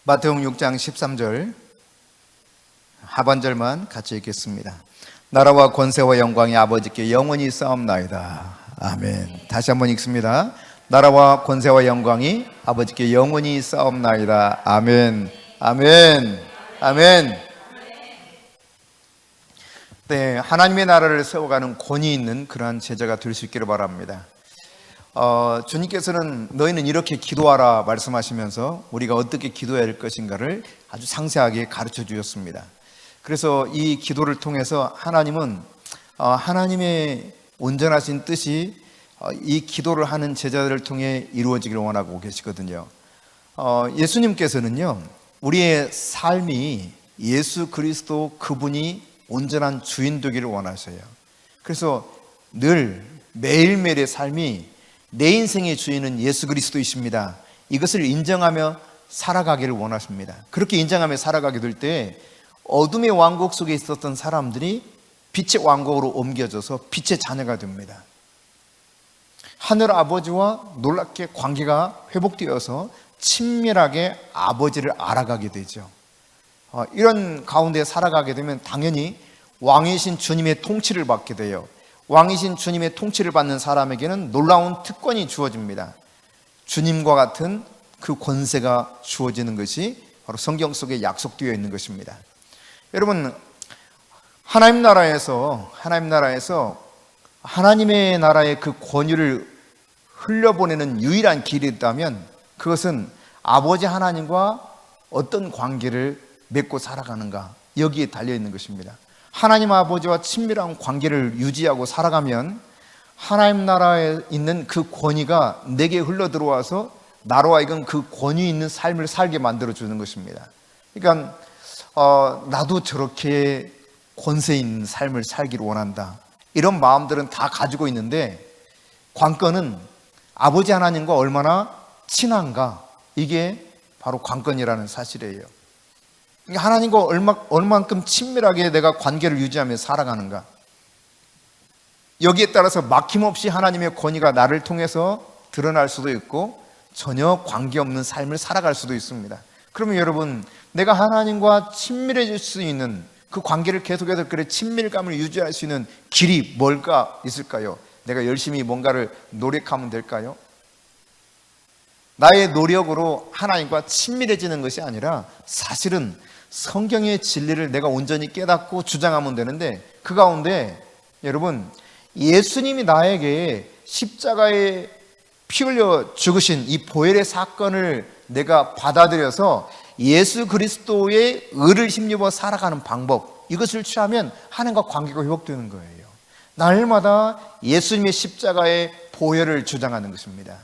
마태복음 6장 13절 하반절만 같이 읽겠습니다. 나라와 권세와 영광이 아버지께 영원히 싸움나이다. 아멘. 다시 한번 읽습니다. 나라와 권세와 영광이 아버지께 영원히 싸움나이다. 아멘. 아멘. 아멘. 네, 하나님의 나라를 세워가는 권위 있는 그러한 제자가 될 수 있기를 바랍니다. 주님께서는 너희는 이렇게 기도하라 말씀하시면서 우리가 어떻게 기도해야 할 것인가를 아주 상세하게 가르쳐 주셨습니다. 그래서 이 기도를 통해서 하나님은 하나님의 온전하신 뜻이 이 기도를 하는 제자들을 통해 이루어지기를 원하고 계시거든요. 예수님께서는요, 우리의 삶이 예수 그리스도 그분이 온전한 주인 되기를 원하셔요. 그래서 늘 매일매일의 삶이 내 인생의 주인은 예수 그리스도이십니다. 이것을 인정하며 살아가기를 원하십니다. 그렇게 인정하며 살아가게 될 때 어둠의 왕국 속에 있었던 사람들이 빛의 왕국으로 옮겨져서 빛의 자녀가 됩니다. 하늘 아버지와 놀랍게 관계가 회복되어서 친밀하게 아버지를 알아가게 되죠. 이런 가운데 살아가게 되면 당연히 왕이신 주님의 통치를 받게 돼요. 왕이신 주님의 통치를 받는 사람에게는 놀라운 특권이 주어집니다. 주님과 같은 그 권세가 주어지는 것이 바로 성경 속에 약속되어 있는 것입니다. 여러분, 하나님 나라에서 하나님의 나라의 그 권위를 흘려보내는 유일한 길이 있다면 그것은 아버지 하나님과 어떤 관계를 맺고 살아가는가, 여기에 달려있는 것입니다. 하나님 아버지와 친밀한 관계를 유지하고 살아가면 하나님 나라에 있는 그 권위가 내게 흘러 들어와서 나로 하여금 그 권위 있는 삶을 살게 만들어주는 것입니다. 그러니까 나도 저렇게 권세 있는 삶을 살기를 원한다, 이런 마음들은 다 가지고 있는데 관건은 아버지 하나님과 얼마나 친한가, 이게 바로 관건이라는 사실이에요. 하나님과 얼만큼 친밀하게 내가 관계를 유지하며 살아가는가, 여기에 따라서 막힘없이 하나님의 권위가 나를 통해서 드러날 수도 있고 전혀 관계없는 삶을 살아갈 수도 있습니다. 그러면 여러분, 내가 하나님과 친밀해질 수 있는 그 관계를 계속해서 그래 친밀감을 유지할 수 있는 길이 뭘까 있을까요? 내가 열심히 뭔가를 노력하면 될까요? 나의 노력으로 하나님과 친밀해지는 것이 아니라 사실은 성경의 진리를 내가 온전히 깨닫고 주장하면 되는데, 그 가운데 여러분, 예수님이 나에게 십자가에 피 흘려 죽으신 이 보혈의 사건을 내가 받아들여서 예수 그리스도의 의를 힘입어 살아가는 방법, 이것을 취하면 하나님과 관계가 회복되는 거예요. 날마다 예수님의 십자가의 보혈을 주장하는 것입니다.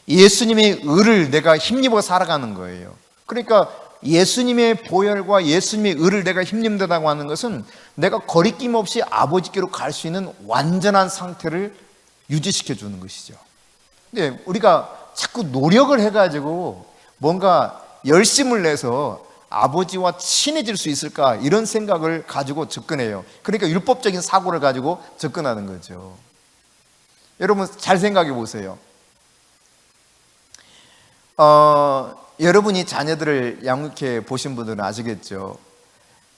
예수님의 의를 내가 힘입어 살아가는 거예요. 그러니까 예수님의 보혈과 예수님의 의를 내가 힘입는다고 하는 것은 내가 거리낌 없이 아버지께로 갈 수 있는 완전한 상태를 유지시켜 주는 것이죠. 근데 우리가 자꾸 노력을 해가지고 뭔가 열심을 내서 아버지와 친해질 수 있을까, 이런 생각을 가지고 접근해요. 그러니까 율법적인 사고를 가지고 접근하는 거죠. 여러분 잘 생각해 보세요. 여러분이 자녀들을 양육해 보신 분들은 아시겠죠.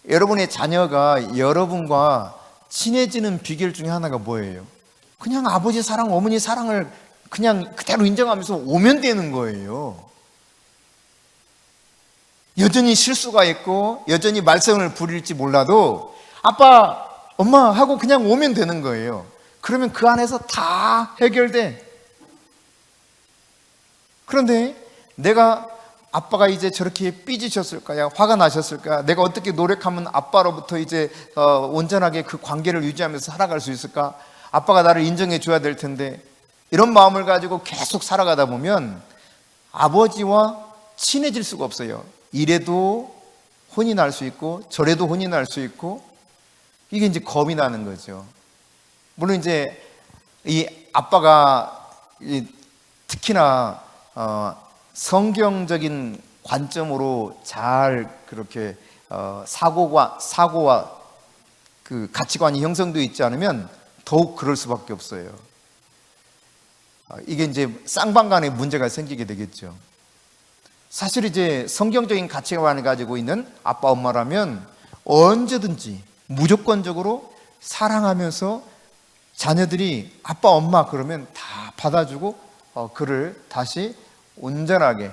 여러분의 자녀가 여러분과 친해지는 비결 중에 하나가 뭐예요? 그냥 아버지 사랑, 어머니 사랑을 그냥 그대로 인정하면서 오면 되는 거예요. 여전히 실수가 있고 여전히 말썽을 부릴지 몰라도 아빠, 엄마 하고 그냥 오면 되는 거예요. 그러면 그 안에서 다 해결돼. 그런데 내가 아빠가 이제 저렇게 삐지셨을까요? 화가 나셨을까? 내가 어떻게 노력하면 아빠로부터 이제 온전하게 그 관계를 유지하면서 살아갈 수 있을까? 아빠가 나를 인정해 줘야 될 텐데, 이런 마음을 가지고 계속 살아가다 보면 아버지와 친해질 수가 없어요. 이래도 혼이 날 수 있고 저래도 혼이 날 수 있고, 이게 이제 겁이 나는 거죠. 물론 이제 이 아빠가 특히나 성경적인 관점으로 잘 그렇게 사고와 그 가치관이 형성되어 있지 않으면 더욱 그럴 수밖에 없어요. 이게 이제 쌍방간에 문제가 생기게 되겠죠. 사실 이제 성경적인 가치관을 가지고 있는 아빠 엄마라면 언제든지 무조건적으로 사랑하면서 자녀들이 아빠 엄마 그러면 다 받아주고 그를 다시 온전하게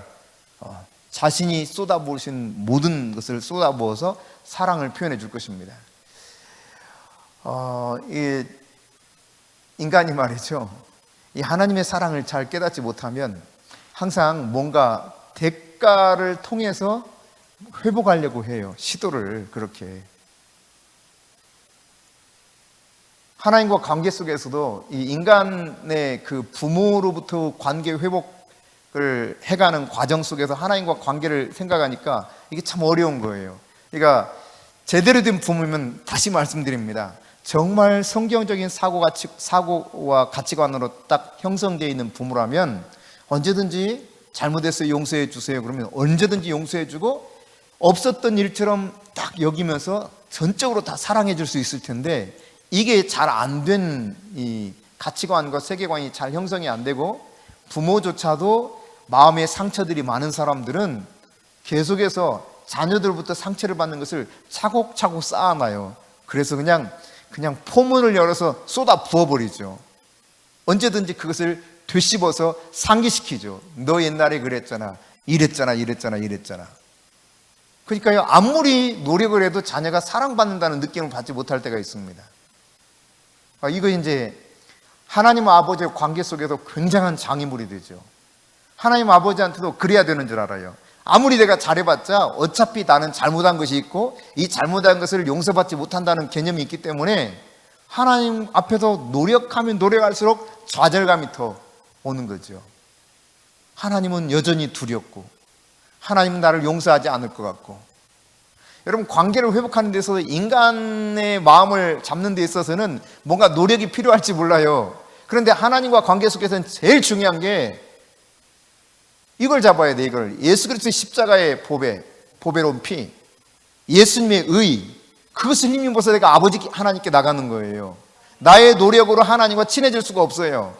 자신이 쏟아부으신 모든 것을 쏟아부어서 사랑을 표현해 줄 것입니다. 이 인간이 말이죠, 이 하나님의 사랑을 잘 깨닫지 못하면 항상 뭔가 대가를 통해서 회복하려고 해요. 시도를 그렇게. 하나님과 관계 속에서도 이 인간의 그 부모로부터 관계 회복을 해가는 과정 속에서 하나님과 관계를 생각하니까 이게 참 어려운 거예요. 그러니까 제대로 된 부모면 다시 말씀드립니다. 정말 성경적인 사고와 가치관으로 딱 형성되어 있는 부모라면 언제든지 잘못했어요, 용서해 주세요. 그러면 언제든지 용서해 주고 없었던 일처럼 딱 여기면서 전적으로 다 사랑해 줄 수 있을 텐데 이게 잘 안 된 이 가치관과 세계관이 잘 형성이 안 되고 부모조차도 마음의 상처들이 많은 사람들은 계속해서 자녀들부터 상처를 받는 것을 차곡차곡 쌓아놔요. 그래서 그냥 포문을 열어서 쏟아 부어버리죠. 언제든지 그것을 되씹어서 상기시키죠. 너 옛날에 그랬잖아, 이랬잖아. 그러니까요, 아무리 노력을 해도 자녀가 사랑받는다는 느낌을 받지 못할 때가 있습니다. 이거 이제 하나님 아버지의 관계 속에서 굉장한 장애물이 되죠. 하나님 아버지한테도 그래야 되는 줄 알아요. 아무리 내가 잘해봤자 어차피 나는 잘못한 것이 있고 이 잘못한 것을 용서받지 못한다는 개념이 있기 때문에 하나님 앞에서 노력하면 노력할수록 좌절감이 더 오는 거죠. 하나님은 여전히 두렵고 하나님은 나를 용서하지 않을 것 같고. 여러분, 관계를 회복하는 데 있어서 인간의 마음을 잡는 데 있어서는 뭔가 노력이 필요할지 몰라요. 그런데 하나님과 관계 속에서는 제일 중요한 게 이걸 잡아야 돼. 이걸 예수 그리스도의 십자가의 보배로운 피, 예수님의 의, 그것을 힘입어서 내가 아버지 하나님께 나가는 거예요. 나의 노력으로 하나님과 친해질 수가 없어요.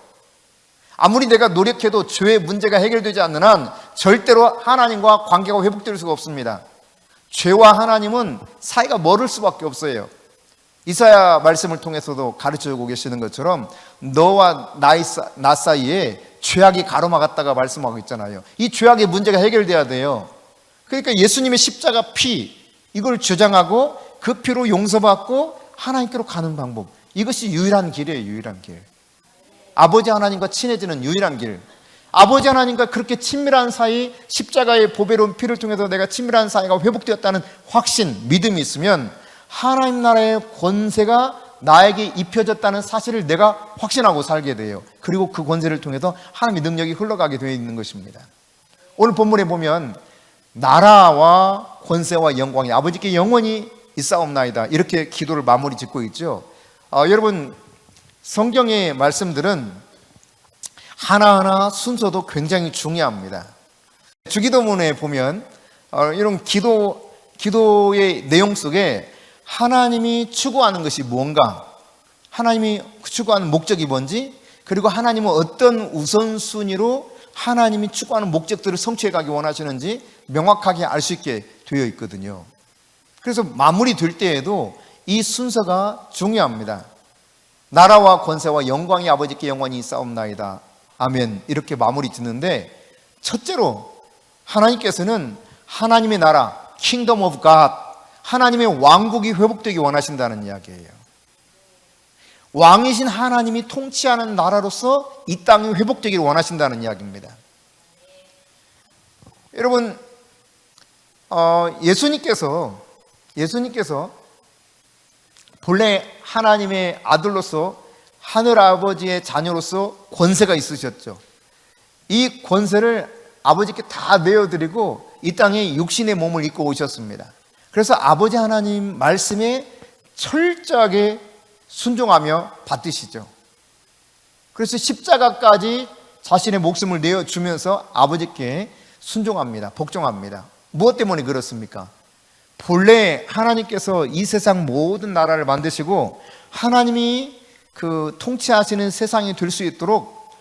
아무리 내가 노력해도 죄의 문제가 해결되지 않는 한 절대로 하나님과 관계가 회복될 수가 없습니다. 죄와 하나님은 사이가 멀을 수밖에 없어요. 이사야 말씀을 통해서도 가르쳐주고 계시는 것처럼 너와 나 사이에 죄악이 가로막았다가 말씀하고 있잖아요. 이 죄악의 문제가 해결돼야 돼요. 그러니까 예수님의 십자가 피, 이걸 주장하고 그 피로 용서받고 하나님께로 가는 방법, 이것이 유일한 길이에요. 유일한 길. 아버지 하나님과 친해지는 유일한 길. 아버지 하나님과 그렇게 친밀한 사이, 십자가의 보배로운 피를 통해서 내가 친밀한 사이가 회복되었다는 확신, 믿음이 있으면 하나님 나라의 권세가 나에게 입혀졌다는 사실을 내가 확신하고 살게 돼요. 그리고 그 권세를 통해서 하나님의 능력이 흘러가게 되어 있는 것입니다. 오늘 본문에 보면 나라와 권세와 영광이 아버지께 영원히 있사옵나이다, 이렇게 기도를 마무리 짓고 있죠. 여러분, 성경의 말씀들은 하나하나 순서도 굉장히 중요합니다. 주기도문에 보면 이런 기도의 내용 속에 하나님이 추구하는 것이 뭔가, 하나님이 추구하는 목적이 뭔지, 그리고 하나님은 어떤 우선순위로 하나님이 추구하는 목적들을 성취해 가기 원하시는지 명확하게 알 수 있게 되어 있거든요. 그래서 마무리 될 때에도 이 순서가 중요합니다. 나라와 권세와 영광이 아버지께 영원히 있사옵나이다, 아멘, 이렇게 마무리 짓는데, 첫째로 하나님께서는 하나님의 나라, Kingdom of God, 하나님의 왕국이 회복되기 원하신다는 이야기예요. 왕이신 하나님이 통치하는 나라로서 이 땅이 회복되기를 원하신다는 이야기입니다. 여러분, 예수님께서 본래 하나님의 아들로서 하늘아버지의 자녀로서 권세가 있으셨죠. 이 권세를 아버지께 다 내어드리고 이 땅에 육신의 몸을 입고 오셨습니다. 그래서 아버지 하나님 말씀에 철저하게 순종하며 받드시죠. 그래서 십자가까지 자신의 목숨을 내어주면서 아버지께 순종합니다. 복종합니다. 무엇 때문에 그렇습니까? 본래 하나님께서 이 세상 모든 나라를 만드시고 하나님이 그 통치하시는 세상이 될 수 있도록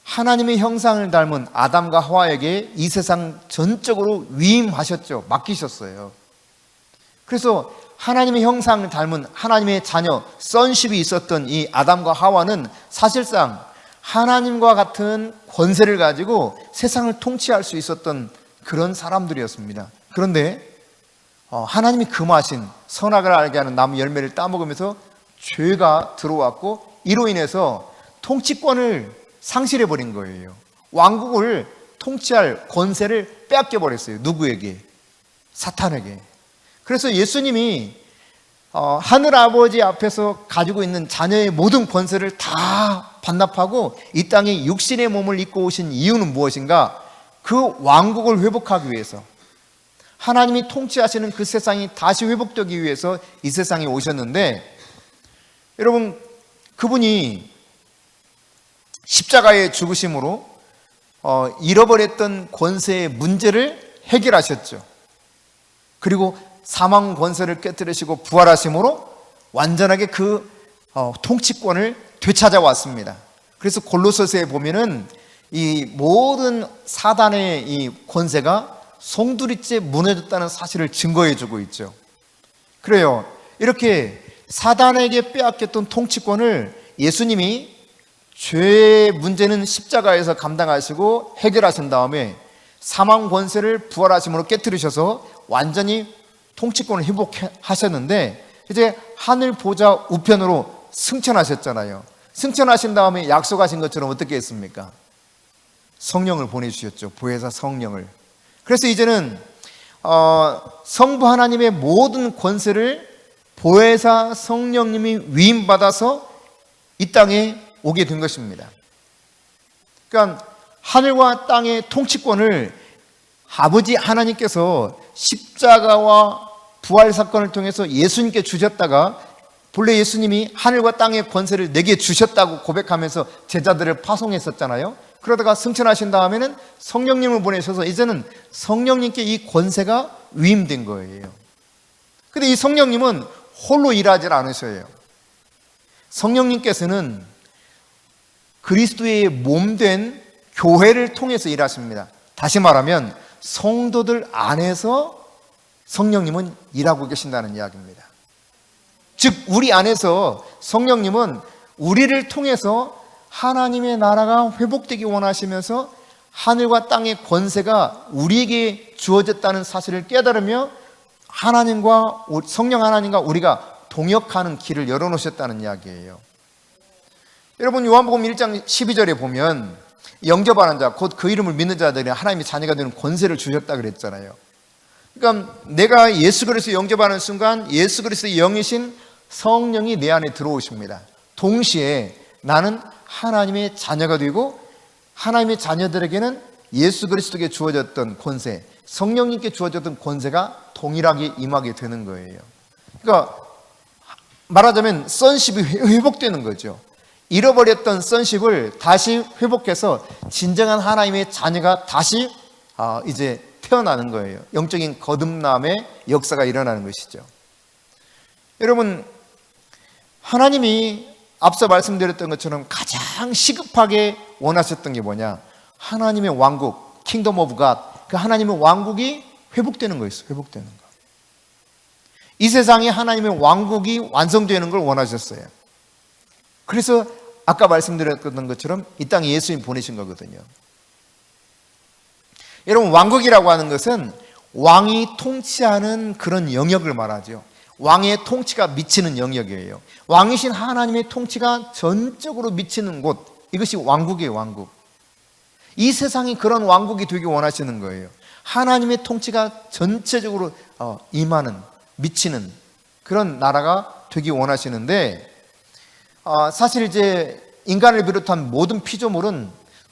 하나님의 형상을 닮은 아담과 하와에게 이 세상 전적으로 위임하셨죠. 맡기셨어요. 그래서 하나님의 형상을 닮은 하나님의 자녀, 선십이 있었던 이 아담과 하와는 사실상 하나님과 같은 권세를 가지고 세상을 통치할 수 있었던 그런 사람들이었습니다. 그런데 하나님이 금하신 선악을 알게 하는 나무 열매를 따먹으면서 죄가 들어왔고, 이로 인해서 통치권을 상실해버린 거예요. 왕국을 통치할 권세를 빼앗겨 버렸어요. 누구에게? 사탄에게. 그래서 예수님이 하늘 아버지 앞에서 가지고 있는 자녀의 모든 권세를 다 반납하고 이 땅에 육신의 몸을 입고 오신 이유는 무엇인가? 그 왕국을 회복하기 위해서, 하나님이 통치하시는 그 세상이 다시 회복되기 위해서 이 세상에 오셨는데, 여러분, 그분이 십자가의 죽으심으로 잃어버렸던 권세의 문제를 해결하셨죠. 그리고 사망 권세를 깨뜨리시고 부활하심으로 완전하게 그 통치권을 되찾아왔습니다. 그래서 골로새서에 보면은 이 모든 사단의 이 권세가 송두리째 무너졌다는 사실을 증거해주고 있죠. 그래요. 이렇게 사단에게 빼앗겼던 통치권을 예수님이 죄의 문제는 십자가에서 감당하시고 해결하신 다음에 사망 권세를 부활하심으로 깨뜨리셔서 완전히 통치권을 회복하셨는데, 이제 하늘 보좌 우편으로 승천하셨잖아요. 승천하신 다음에 약속하신 것처럼 어떻게 했습니까? 성령을 보내주셨죠. 보혜사 성령을. 그래서 이제는 성부 하나님의 모든 권세를 보혜사 성령님이 위임받아서 이 땅에 오게 된 것입니다. 그러니까 하늘과 땅의 통치권을 아버지 하나님께서 십자가와 부활 사건을 통해서 예수님께 주셨다가, 본래 예수님이 하늘과 땅의 권세를 내게 주셨다고 고백하면서 제자들을 파송했었잖아요. 그러다가 승천하신 다음에는 성령님을 보내셔서 이제는 성령님께 이 권세가 위임된 거예요. 근데 이 성령님은 홀로 일하지 않으셔요. 성령님께서는 그리스도의 몸된 교회를 통해서 일하십니다. 다시 말하면 성도들 안에서 성령님은 일하고 계신다는 이야기입니다. 즉 우리 안에서 성령님은 우리를 통해서 하나님의 나라가 회복되기 원하시면서 하늘과 땅의 권세가 우리에게 주어졌다는 사실을 깨달으며 하나님과, 성령 하나님과 우리가 동역하는 길을 열어놓으셨다는 이야기예요. 여러분, 요한복음 1장 12절에 보면 영접하는 자, 곧 그 이름을 믿는 자들이 하나님의 자녀가 되는 권세를 주셨다 그랬잖아요. 그러니까 내가 예수 그리스도 영접하는 순간 예수 그리스도의 영이신 성령이 내 안에 들어오십니다. 동시에 나는 하나님의 자녀가 되고, 하나님의 자녀들에게는 예수 그리스도에게 주어졌던 권세, 성령님께 주어졌던 권세가 동일하게 임하게 되는 거예요. 그러니까 말하자면 선십이 회복되는 거죠. 잃어버렸던 선십을 다시 회복해서 진정한 하나님의 자녀가 다시 이제 태어나는 거예요. 영적인 거듭남의 역사가 일어나는 것이죠. 여러분, 하나님이 앞서 말씀드렸던 것처럼 가장 시급하게 원하셨던 게 뭐냐? 하나님의 왕국, 킹덤 오브 갓, 그 하나님의 왕국이 회복되는 거였어요. 회복되는 거. 이 세상에 하나님의 왕국이 완성되는 걸 원하셨어요. 그래서 아까 말씀드렸던 것처럼 이 땅에 예수님 보내신 거거든요. 여러분, 왕국이라고 하는 것은 왕이 통치하는 그런 영역을 말하죠. 왕의 통치가 미치는 영역이에요. 왕이신 하나님의 통치가 전적으로 미치는 곳, 이것이 왕국이에요. 왕국. 이 세상이 그런 왕국이 되기 원하시는 거예요. 하나님의 통치가 전체적으로 임하는, 미치는 그런 나라가 되기 원하시는데, 사실 이제 인간을 비롯한 모든 피조물은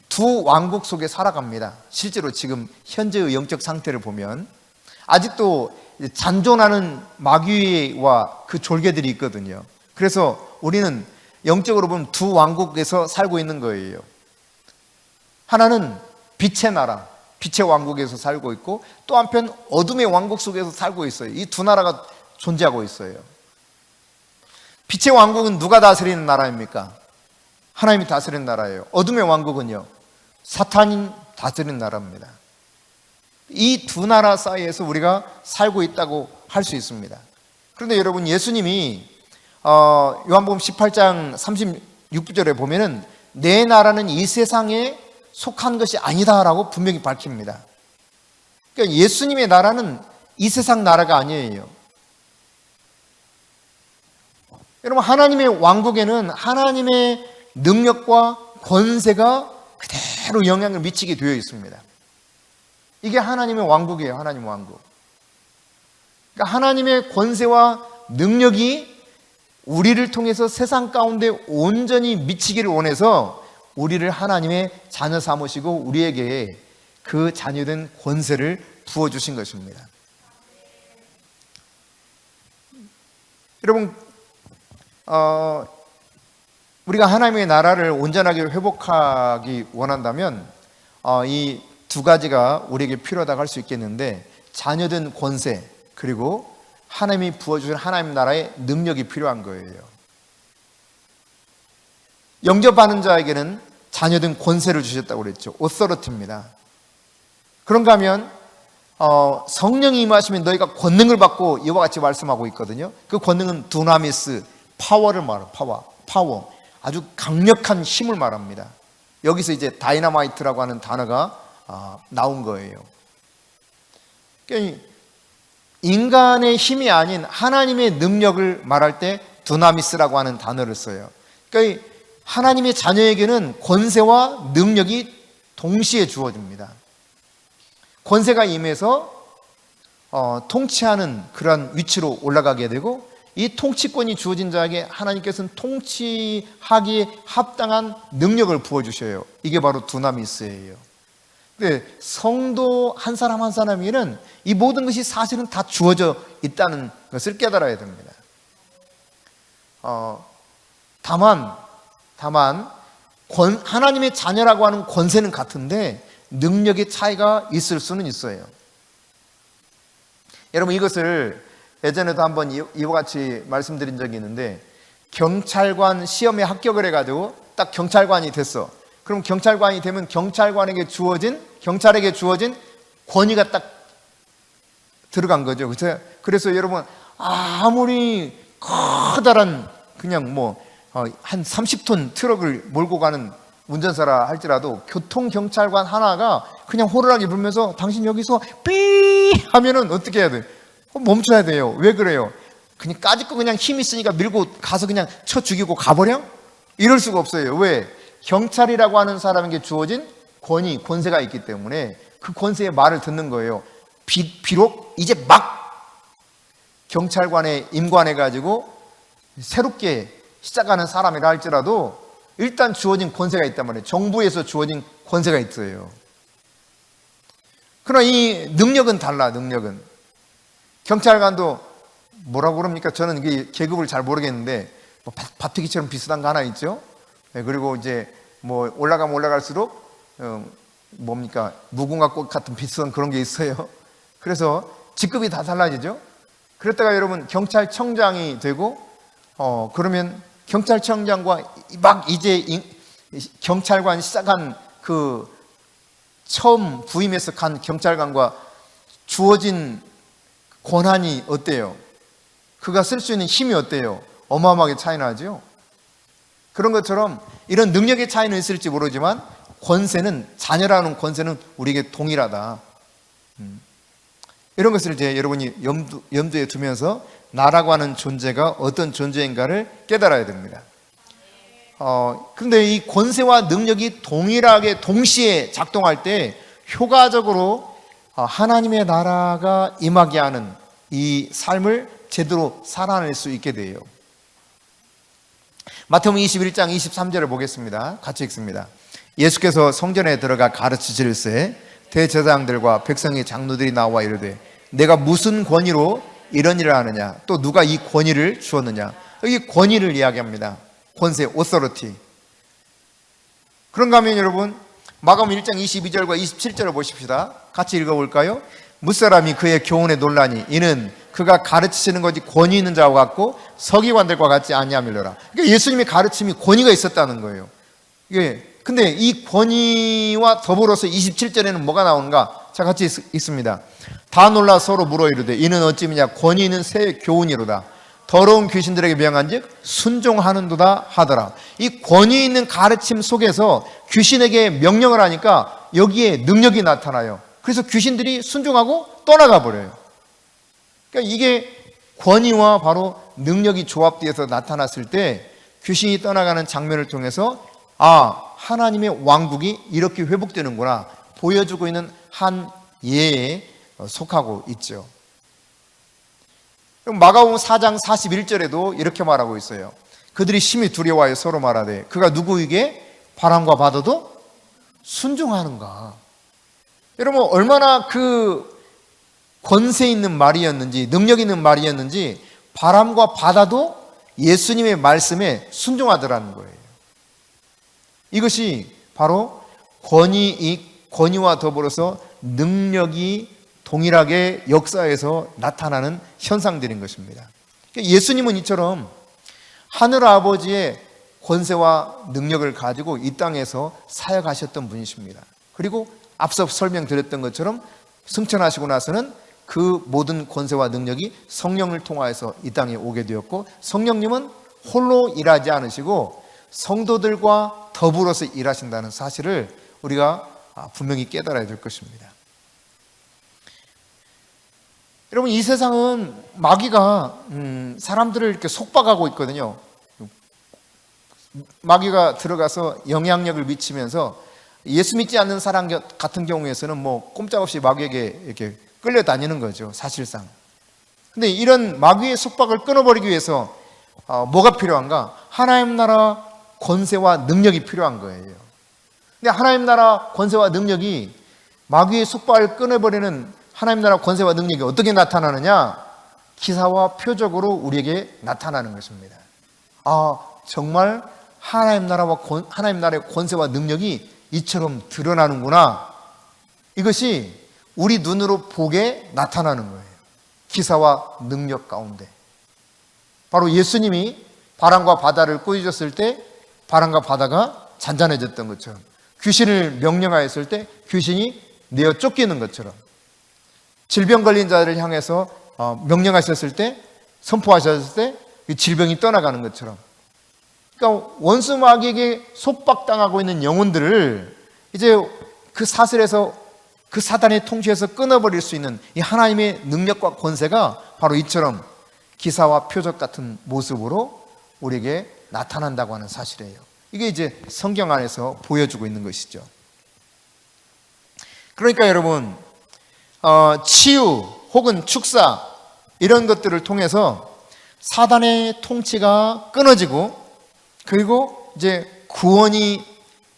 두 왕국 속에 살아갑니다. 실제로 지금 현재의 영적 상태를 보면 아직도 잔존하는 마귀와 그 졸개들이 있거든요. 그래서 우리는 영적으로 보면 두 왕국에서 살고 있는 거예요. 하나는 빛의 나라, 빛의 왕국에서 살고 있고, 또 한편 어둠의 왕국 속에서 살고 있어요. 이 두 나라가 존재하고 있어요. 빛의 왕국은 누가 다스리는 나라입니까? 하나님이 다스리는 나라예요. 어둠의 왕국은요? 사탄이 다스리는 나라입니다. 이 두 나라 사이에서 우리가 살고 있다고 할 수 있습니다. 그런데 여러분, 예수님이 요한복음 18장 36절에 보면은 내 나라는 이 세상에 속한 것이 아니다라고 분명히 밝힙니다. 그러니까 예수님의 나라는 이 세상 나라가 아니에요. 여러분, 하나님의 왕국에는 하나님의 능력과 권세가 그대로 영향을 미치게 되어 있습니다. 이게 하나님의 왕국이에요. 하나님의 왕국. 그러니까 하나님의 권세와 능력이 우리를 통해서 세상 가운데 온전히 미치기를 원해서 우리를 하나님의 자녀 삼으시고 우리에게 그 자녀된 권세를 부어주신 것입니다. 여러분, 우리가 하나님의 나라를 온전하게 회복하기 원한다면 이 두 가지가 우리에게 필요하다고 할 수 있겠는데, 자녀된 권세 그리고 하나님이 부어주신 하나님 나라의 능력이 필요한 거예요. 영접하는 자에게는 자녀된 권세를 주셨다고 그랬죠. authority입니다. 그런가 하면 성령이 임하시면 너희가 권능을 받고 이와 같이 말씀하고 있거든요. 그 권능은 두나미스, 파워를 말해요. 파워. 아주 강력한 힘을 말합니다. 여기서 이제 다이너마이트라고 하는 단어가 나온 거예요. 그러니까 인간의 힘이 아닌 하나님의 능력을 말할 때 두나미스라고 하는 단어를 써요. 그러니까 하나님의 자녀에게는 권세와 능력이 동시에 주어집니다. 권세가 임해서 통치하는 그런 위치로 올라가게 되고, 이 통치권이 주어진 자에게 하나님께서는 통치하기에 합당한 능력을 부어주셔요. 이게 바로 두나미스예요. 근데 성도 한 사람 한 사람에게는 이 모든 것이 사실은 다 주어져 있다는 것을 깨달아야 됩니다. 다만 하나님의 자녀라고 하는 권세는 같은데 능력의 차이가 있을 수는 있어요. 여러분, 이것을 예전에도 한번 이와 같이 말씀드린 적이 있는데, 경찰관 시험에 합격을 해가지고 딱 경찰관이 됐어. 그럼 경찰관이 되면 경찰에게 주어진 권위가 딱 들어간 거죠. 그래서 여러분, 아무리 커다란 그냥 한 30톤 트럭을 몰고 가는 운전사라 할지라도 교통경찰관 하나가 그냥 호루라기 불면서 당신 여기서 삐 하면은 어떻게 해야 돼? 멈춰야 돼요. 왜 그래요? 그냥 까짓거 그냥 힘 있으니까 밀고 가서 그냥 쳐 죽이고 가버려? 이럴 수가 없어요. 왜? 경찰이라고 하는 사람에게 주어진 권세가 있기 때문에 그 권세의 말을 듣는 거예요. 비록 이제 막 경찰관에 임관해가지고 새롭게 시작하는 사람이라 할지라도 일단 주어진 권세가 있단 말이에요. 정부에서 주어진 권세가 있어요. 그러나 이 능력은 달라. 능력은 경찰관도 뭐라고 그럽니까? 저는 이게 계급을 잘 모르겠는데 바트기처럼 비슷한 거 하나 있죠. 그리고 이제 올라가면 올라갈수록 뭡니까? 무궁화 꽃 같은 비슷한 그런 게 있어요. 그래서 직급이 다 달라지죠. 그랬다가 여러분 경찰청장이 되고 그러면 경찰청장과 막 이제 경찰관 시작한 그 처음 부임해서 간 경찰관과 주어진 권한이 어때요? 그가 쓸 수 있는 힘이 어때요? 어마어마하게 차이 나죠. 그런 것처럼 이런 능력의 차이는 있을지 모르지만 권세는, 자녀라는 권세는 우리에게 동일하다. 이런 것을 이제 여러분이 염두에 두면서 나라고 하는 존재가 어떤 존재인가를 깨달아야 됩니다. 그런데 이 권세와 능력이 동일하게 동시에 작동할 때 효과적으로 하나님의 나라가 임하게 하는 이 삶을 제대로 살아낼 수 있게 돼요. 마태복음 21장 23절을 보겠습니다. 같이 읽습니다. 예수께서 성전에 들어가 가르치실세 대제사장들과 백성의 장로들이 나와 이르되 내가 무슨 권위로 이런 일을 하느냐, 또 누가 이 권위를 주었느냐. 여기 권위를 이야기합니다. 권세, authority. 그런가 하면 여러분 마가복음 1장 22절과 27절을 보십시다. 같이 읽어볼까요? 무사람이 그의 교훈에 놀라니 이는 그가 가르치시는 것이 권위 있는 자와 같고 서기관들과 같지 아니함이로라. 그러니까 예수님의 가르침이 권위가 있었다는 거예요. 이게 근데 이 권위와 더불어서 27절에는 뭐가 나오는가? 자, 같이 있습니다. 다 놀라 서로 물어 이르되 이는 어찌미냐 권위 있는 새 교훈이로다. 더러운 귀신들에게 명한즉 순종하는도다 하더라. 이 권위 있는 가르침 속에서 귀신에게 명령을 하니까 여기에 능력이 나타나요. 그래서 귀신들이 순종하고 떠나가 버려요. 그러니까 이게 권위와 바로 능력이 조합되어서 나타났을 때 귀신이 떠나가는 장면을 통해서 하나님의 왕국이 이렇게 회복되는구나 보여주고 있는 한 예에 속하고 있죠. 마가복음 4장 41절에도 이렇게 말하고 있어요. 그들이 심히 두려워하여 서로 말하되 그가 누구에게 바람과 바다도 순종하는가. 여러분 얼마나 그 권세 있는 말이었는지 능력 있는 말이었는지 바람과 바다도 예수님의 말씀에 순종하더라는 거예요. 이것이 바로 권위와 더불어서 능력이 동일하게 역사에서 나타나는 현상들인 것입니다. 예수님은 이처럼 하늘 아버지의 권세와 능력을 가지고 이 땅에서 사역하셨던 분이십니다. 그리고 앞서 설명드렸던 것처럼 승천하시고 나서는 그 모든 권세와 능력이 성령을 통하여서 이 땅에 오게 되었고 성령님은 홀로 일하지 않으시고 성도들과 더불어서 일하신다는 사실을 우리가 분명히 깨달아야 될 것입니다. 여러분 이 세상은 마귀가 사람들을 이렇게 속박하고 있거든요. 마귀가 들어가서 영향력을 미치면서 예수 믿지 않는 사람 같은 경우에서는 뭐 꼼짝없이 마귀에게 이렇게 끌려다니는 거죠, 사실상. 근데 이런 마귀의 속박을 끊어버리기 위해서 뭐가 필요한가? 하나님 나라 권세와 능력이 필요한 거예요. 근데 하나님 나라 권세와 능력이 마귀의 속박을 끊어버리는 하나님 나라 권세와 능력이 어떻게 나타나느냐? 기사와 표적으로 우리에게 나타나는 것입니다. 정말 하나님 나라의 권세와 능력이 이처럼 드러나는구나. 이것이 우리 눈으로 보게 나타나는 거예요. 기사와 능력 가운데. 바로 예수님이 바람과 바다를 꾸짖었을 때 바람과 바다가 잔잔해졌던 것처럼, 귀신을 명령하였을 때 귀신이 내어 쫓기는 것처럼, 질병 걸린 자를 향해서 명령하셨을 때, 선포하셨을 때 질병이 떠나가는 것처럼, 그러니까 원수 마귀에게 속박당하고 있는 영혼들을 이제 그 사슬에서, 그 사단의 통치에서 끊어버릴 수 있는 이 하나님의 능력과 권세가 바로 이처럼 기사와 표적 같은 모습으로 우리에게 나타난다고 하는 사실이에요. 이게 이제 성경 안에서 보여주고 있는 것이죠. 그러니까 여러분, 치유 혹은 축사 이런 것들을 통해서 사단의 통치가 끊어지고, 그리고 이제 구원이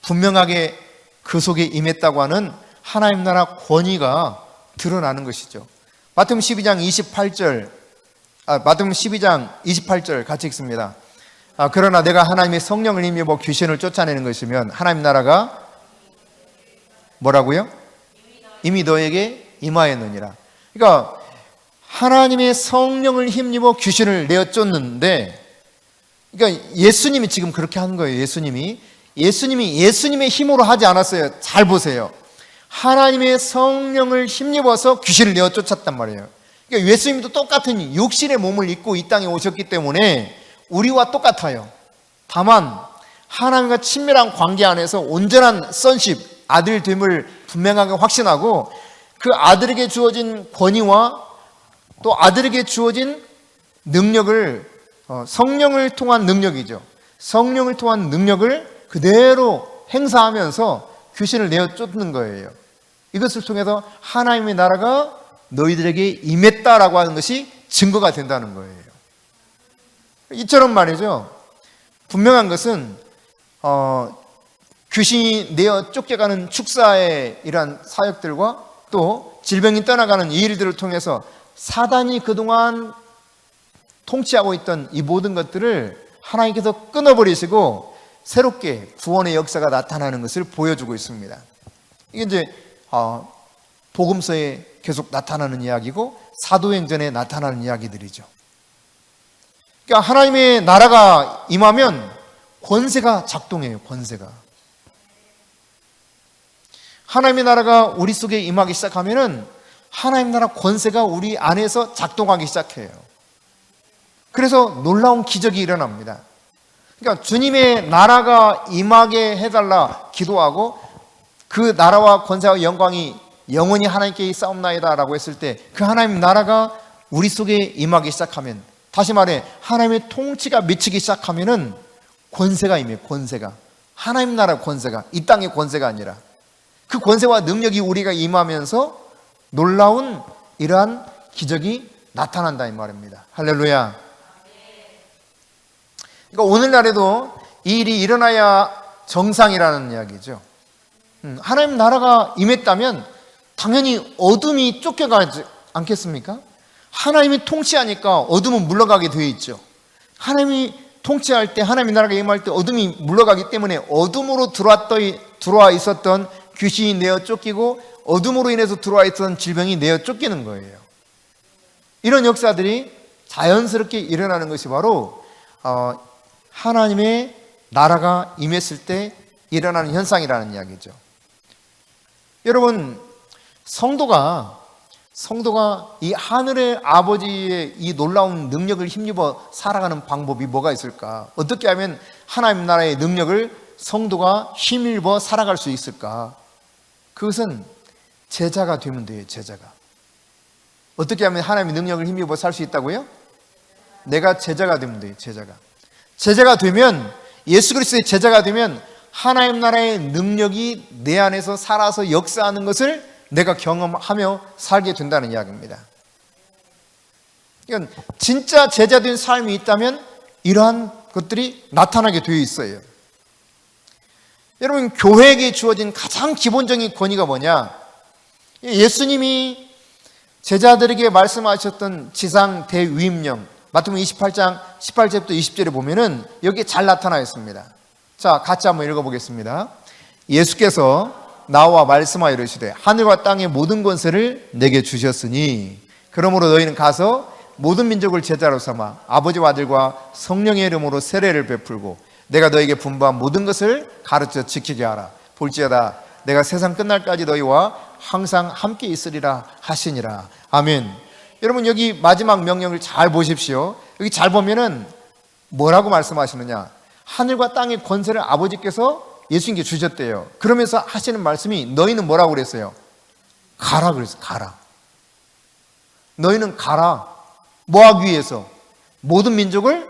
분명하게 그 속에 임했다고 하는 하나님 나라 권위가 드러나는 것이죠. 마태복음 12장 28절 같이 읽습니다. 그러나 내가 하나님의 성령을 힘입어 귀신을 쫓아내는 것이면 하나님 나라가 뭐라고요? 이미 너에게 임하였느니라. 그러니까 하나님의 성령을 힘입어 귀신을 내어 쫓는데, 그러니까 예수님이 지금 그렇게 하는 거예요. 예수님이 예수님의 힘으로 하지 않았어요. 잘 보세요. 하나님의 성령을 힘입어서 귀신을 내어 쫓았단 말이에요. 그러니까 예수님도 똑같은 육신의 몸을 입고 이 땅에 오셨기 때문에 우리와 똑같아요. 다만 하나님과 친밀한 관계 안에서 온전한 선십, 아들됨을 분명하게 확신하고, 그 아들에게 주어진 권위와 또 아들에게 주어진 능력을, 성령을 통한 능력이죠. 성령을 통한 능력을 그대로 행사하면서 귀신을 내어 쫓는 거예요. 이것을 통해서 하나님의 나라가 너희들에게 임했다라고 하는 것이 증거가 된다는 거예요. 이처럼 말이죠. 분명한 것은 귀신이 내어 쫓겨가는 축사의 이러한 사역들과 또 질병이 떠나가는 이 일들을 통해서 사단이 그동안 통치하고 있던 이 모든 것들을 하나님께서 끊어버리시고 새롭게 구원의 역사가 나타나는 것을 보여주고 있습니다. 이게 이제 복음서에 계속 나타나는 이야기고 사도행전에 나타나는 이야기들이죠. 그러니까 하나님의 나라가 임하면 권세가 작동해요. 권세가. 하나님의 나라가 우리 속에 임하기 시작하면은 하나님 나라 권세가 우리 안에서 작동하기 시작해요. 그래서 놀라운 기적이 일어납니다. 그러니까 주님의 나라가 임하게 해달라 기도하고 그 나라와 권세와 영광이 영원히 하나님께 있사옵나이다라고 했을 때 그 하나님 나라가 우리 속에 임하기 시작하면, 다시 말해 하나님의 통치가 미치기 시작하면은 권세가 임해요. 권세가, 하나님 나라 권세가, 이 땅의 권세가 아니라 그 권세와 능력이 우리가 임하면서 놀라운 이러한 기적이 나타난다 이 말입니다. 할렐루야. 그러니까 오늘날에도 이 일이 일어나야 정상이라는 이야기죠. 하나님 나라가 임했다면 당연히 어둠이 쫓겨가지 않겠습니까? 하나님이 통치하니까 어둠은 물러가게 되어 있죠. 하나님이 통치할 때, 하나님의 나라가 임할 때 어둠이 물러가기 때문에 어둠으로 들어와 있었던 귀신이 내어 쫓기고 어둠으로 인해서 들어와 있던 질병이 내어 쫓기는 거예요. 이런 역사들이 자연스럽게 일어나는 것이 바로 하나님의 나라가 임했을 때 일어나는 현상이라는 이야기죠. 여러분, 성도가 이 하늘의 아버지의 이 놀라운 능력을 힘입어 살아가는 방법이 뭐가 있을까? 어떻게 하면 하나님 나라의 능력을 성도가 힘입어 살아갈 수 있을까? 그것은 제자가 되면 돼요. 제자가. 어떻게 하면 하나님의 능력을 힘입어 살 수 있다고요? 내가 제자가 되면 돼요. 제자가 되면, 예수 그리스도의 제자가 되면 하나님 나라의 능력이 내 안에서 살아서 역사하는 것을 내가 경험하며 살게 된다는 이야기입니다. 그러니까 진짜 제자된 삶이 있다면 이러한 것들이 나타나게 되어 있어요. 여러분, 교회에게 주어진 가장 기본적인 권위가 뭐냐? 예수님이 제자들에게 말씀하셨던 지상 대위임령, 마태복음 28장 18절부터 20절에 보면은 여기에 잘 나타나 있습니다. 자, 같이 한번 읽어보겠습니다. 예수께서 나와 말씀하여 이르시되 하늘과 땅의 모든 권세를 내게 주셨으니 그러므로 너희는 가서 모든 민족을 제자로 삼아 아버지와 아들과 성령의 이름으로 세례를 베풀고 내가 너에게 분부한 모든 것을 가르쳐 지키게 하라. 볼지어다 내가 세상 끝날까지 너희와 항상 함께 있으리라 하시니라. 아멘. 여러분, 여기 마지막 명령을 잘 보십시오. 여기 잘 보면은 뭐라고 말씀하시느냐? 하늘과 땅의 권세를 아버지께서 예수님께 주셨대요. 그러면서 하시는 말씀이 너희는 뭐라고 그랬어요? 가라 그랬어요. 가라. 너희는 가라. 뭐 하기 위해서? 모든 민족을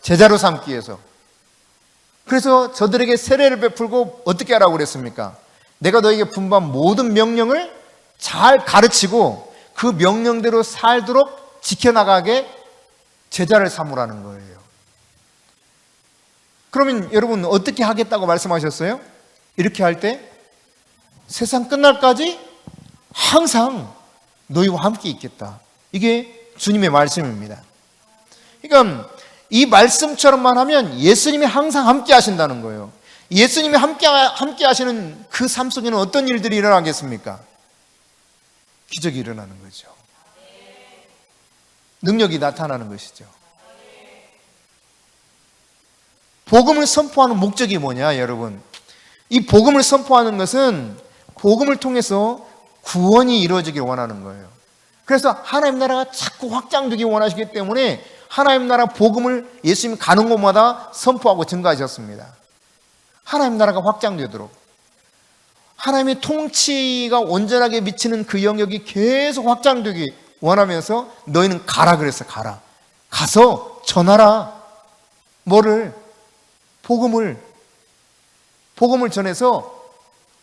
제자로 삼기 위해서. 그래서 저들에게 세례를 베풀고 어떻게 하라고 그랬습니까? 내가 너에게 분부한 모든 명령을 잘 가르치고 그 명령대로 살도록 지켜나가게 제자를 삼으라는 거예요. 그러면 여러분 어떻게 하겠다고 말씀하셨어요? 이렇게 할 때 세상 끝날까지 항상 너희와 함께 있겠다. 이게 주님의 말씀입니다. 그러니까 이 말씀처럼만 하면 예수님이 항상 함께 하신다는 거예요. 예수님이 함께 하시는 그 삶 속에는 어떤 일들이 일어나겠습니까? 기적이 일어나는 거죠. 능력이 나타나는 것이죠. 복음을 선포하는 목적이 뭐냐, 여러분? 이 복음을 선포하는 것은 복음을 통해서 구원이 이루어지길 원하는 거예요. 그래서 하나님 나라가 자꾸 확장되기 원하시기 때문에 하나님 나라 복음을 예수님이 가는 곳마다 선포하고 증거하셨습니다. 하나님 나라가 확장되도록, 하나님의 통치가 온전하게 미치는 그 영역이 계속 확장되기 원하면서 너희는 가라 그랬어. 가라. 가서 전하라. 뭐를? 복음을 전해서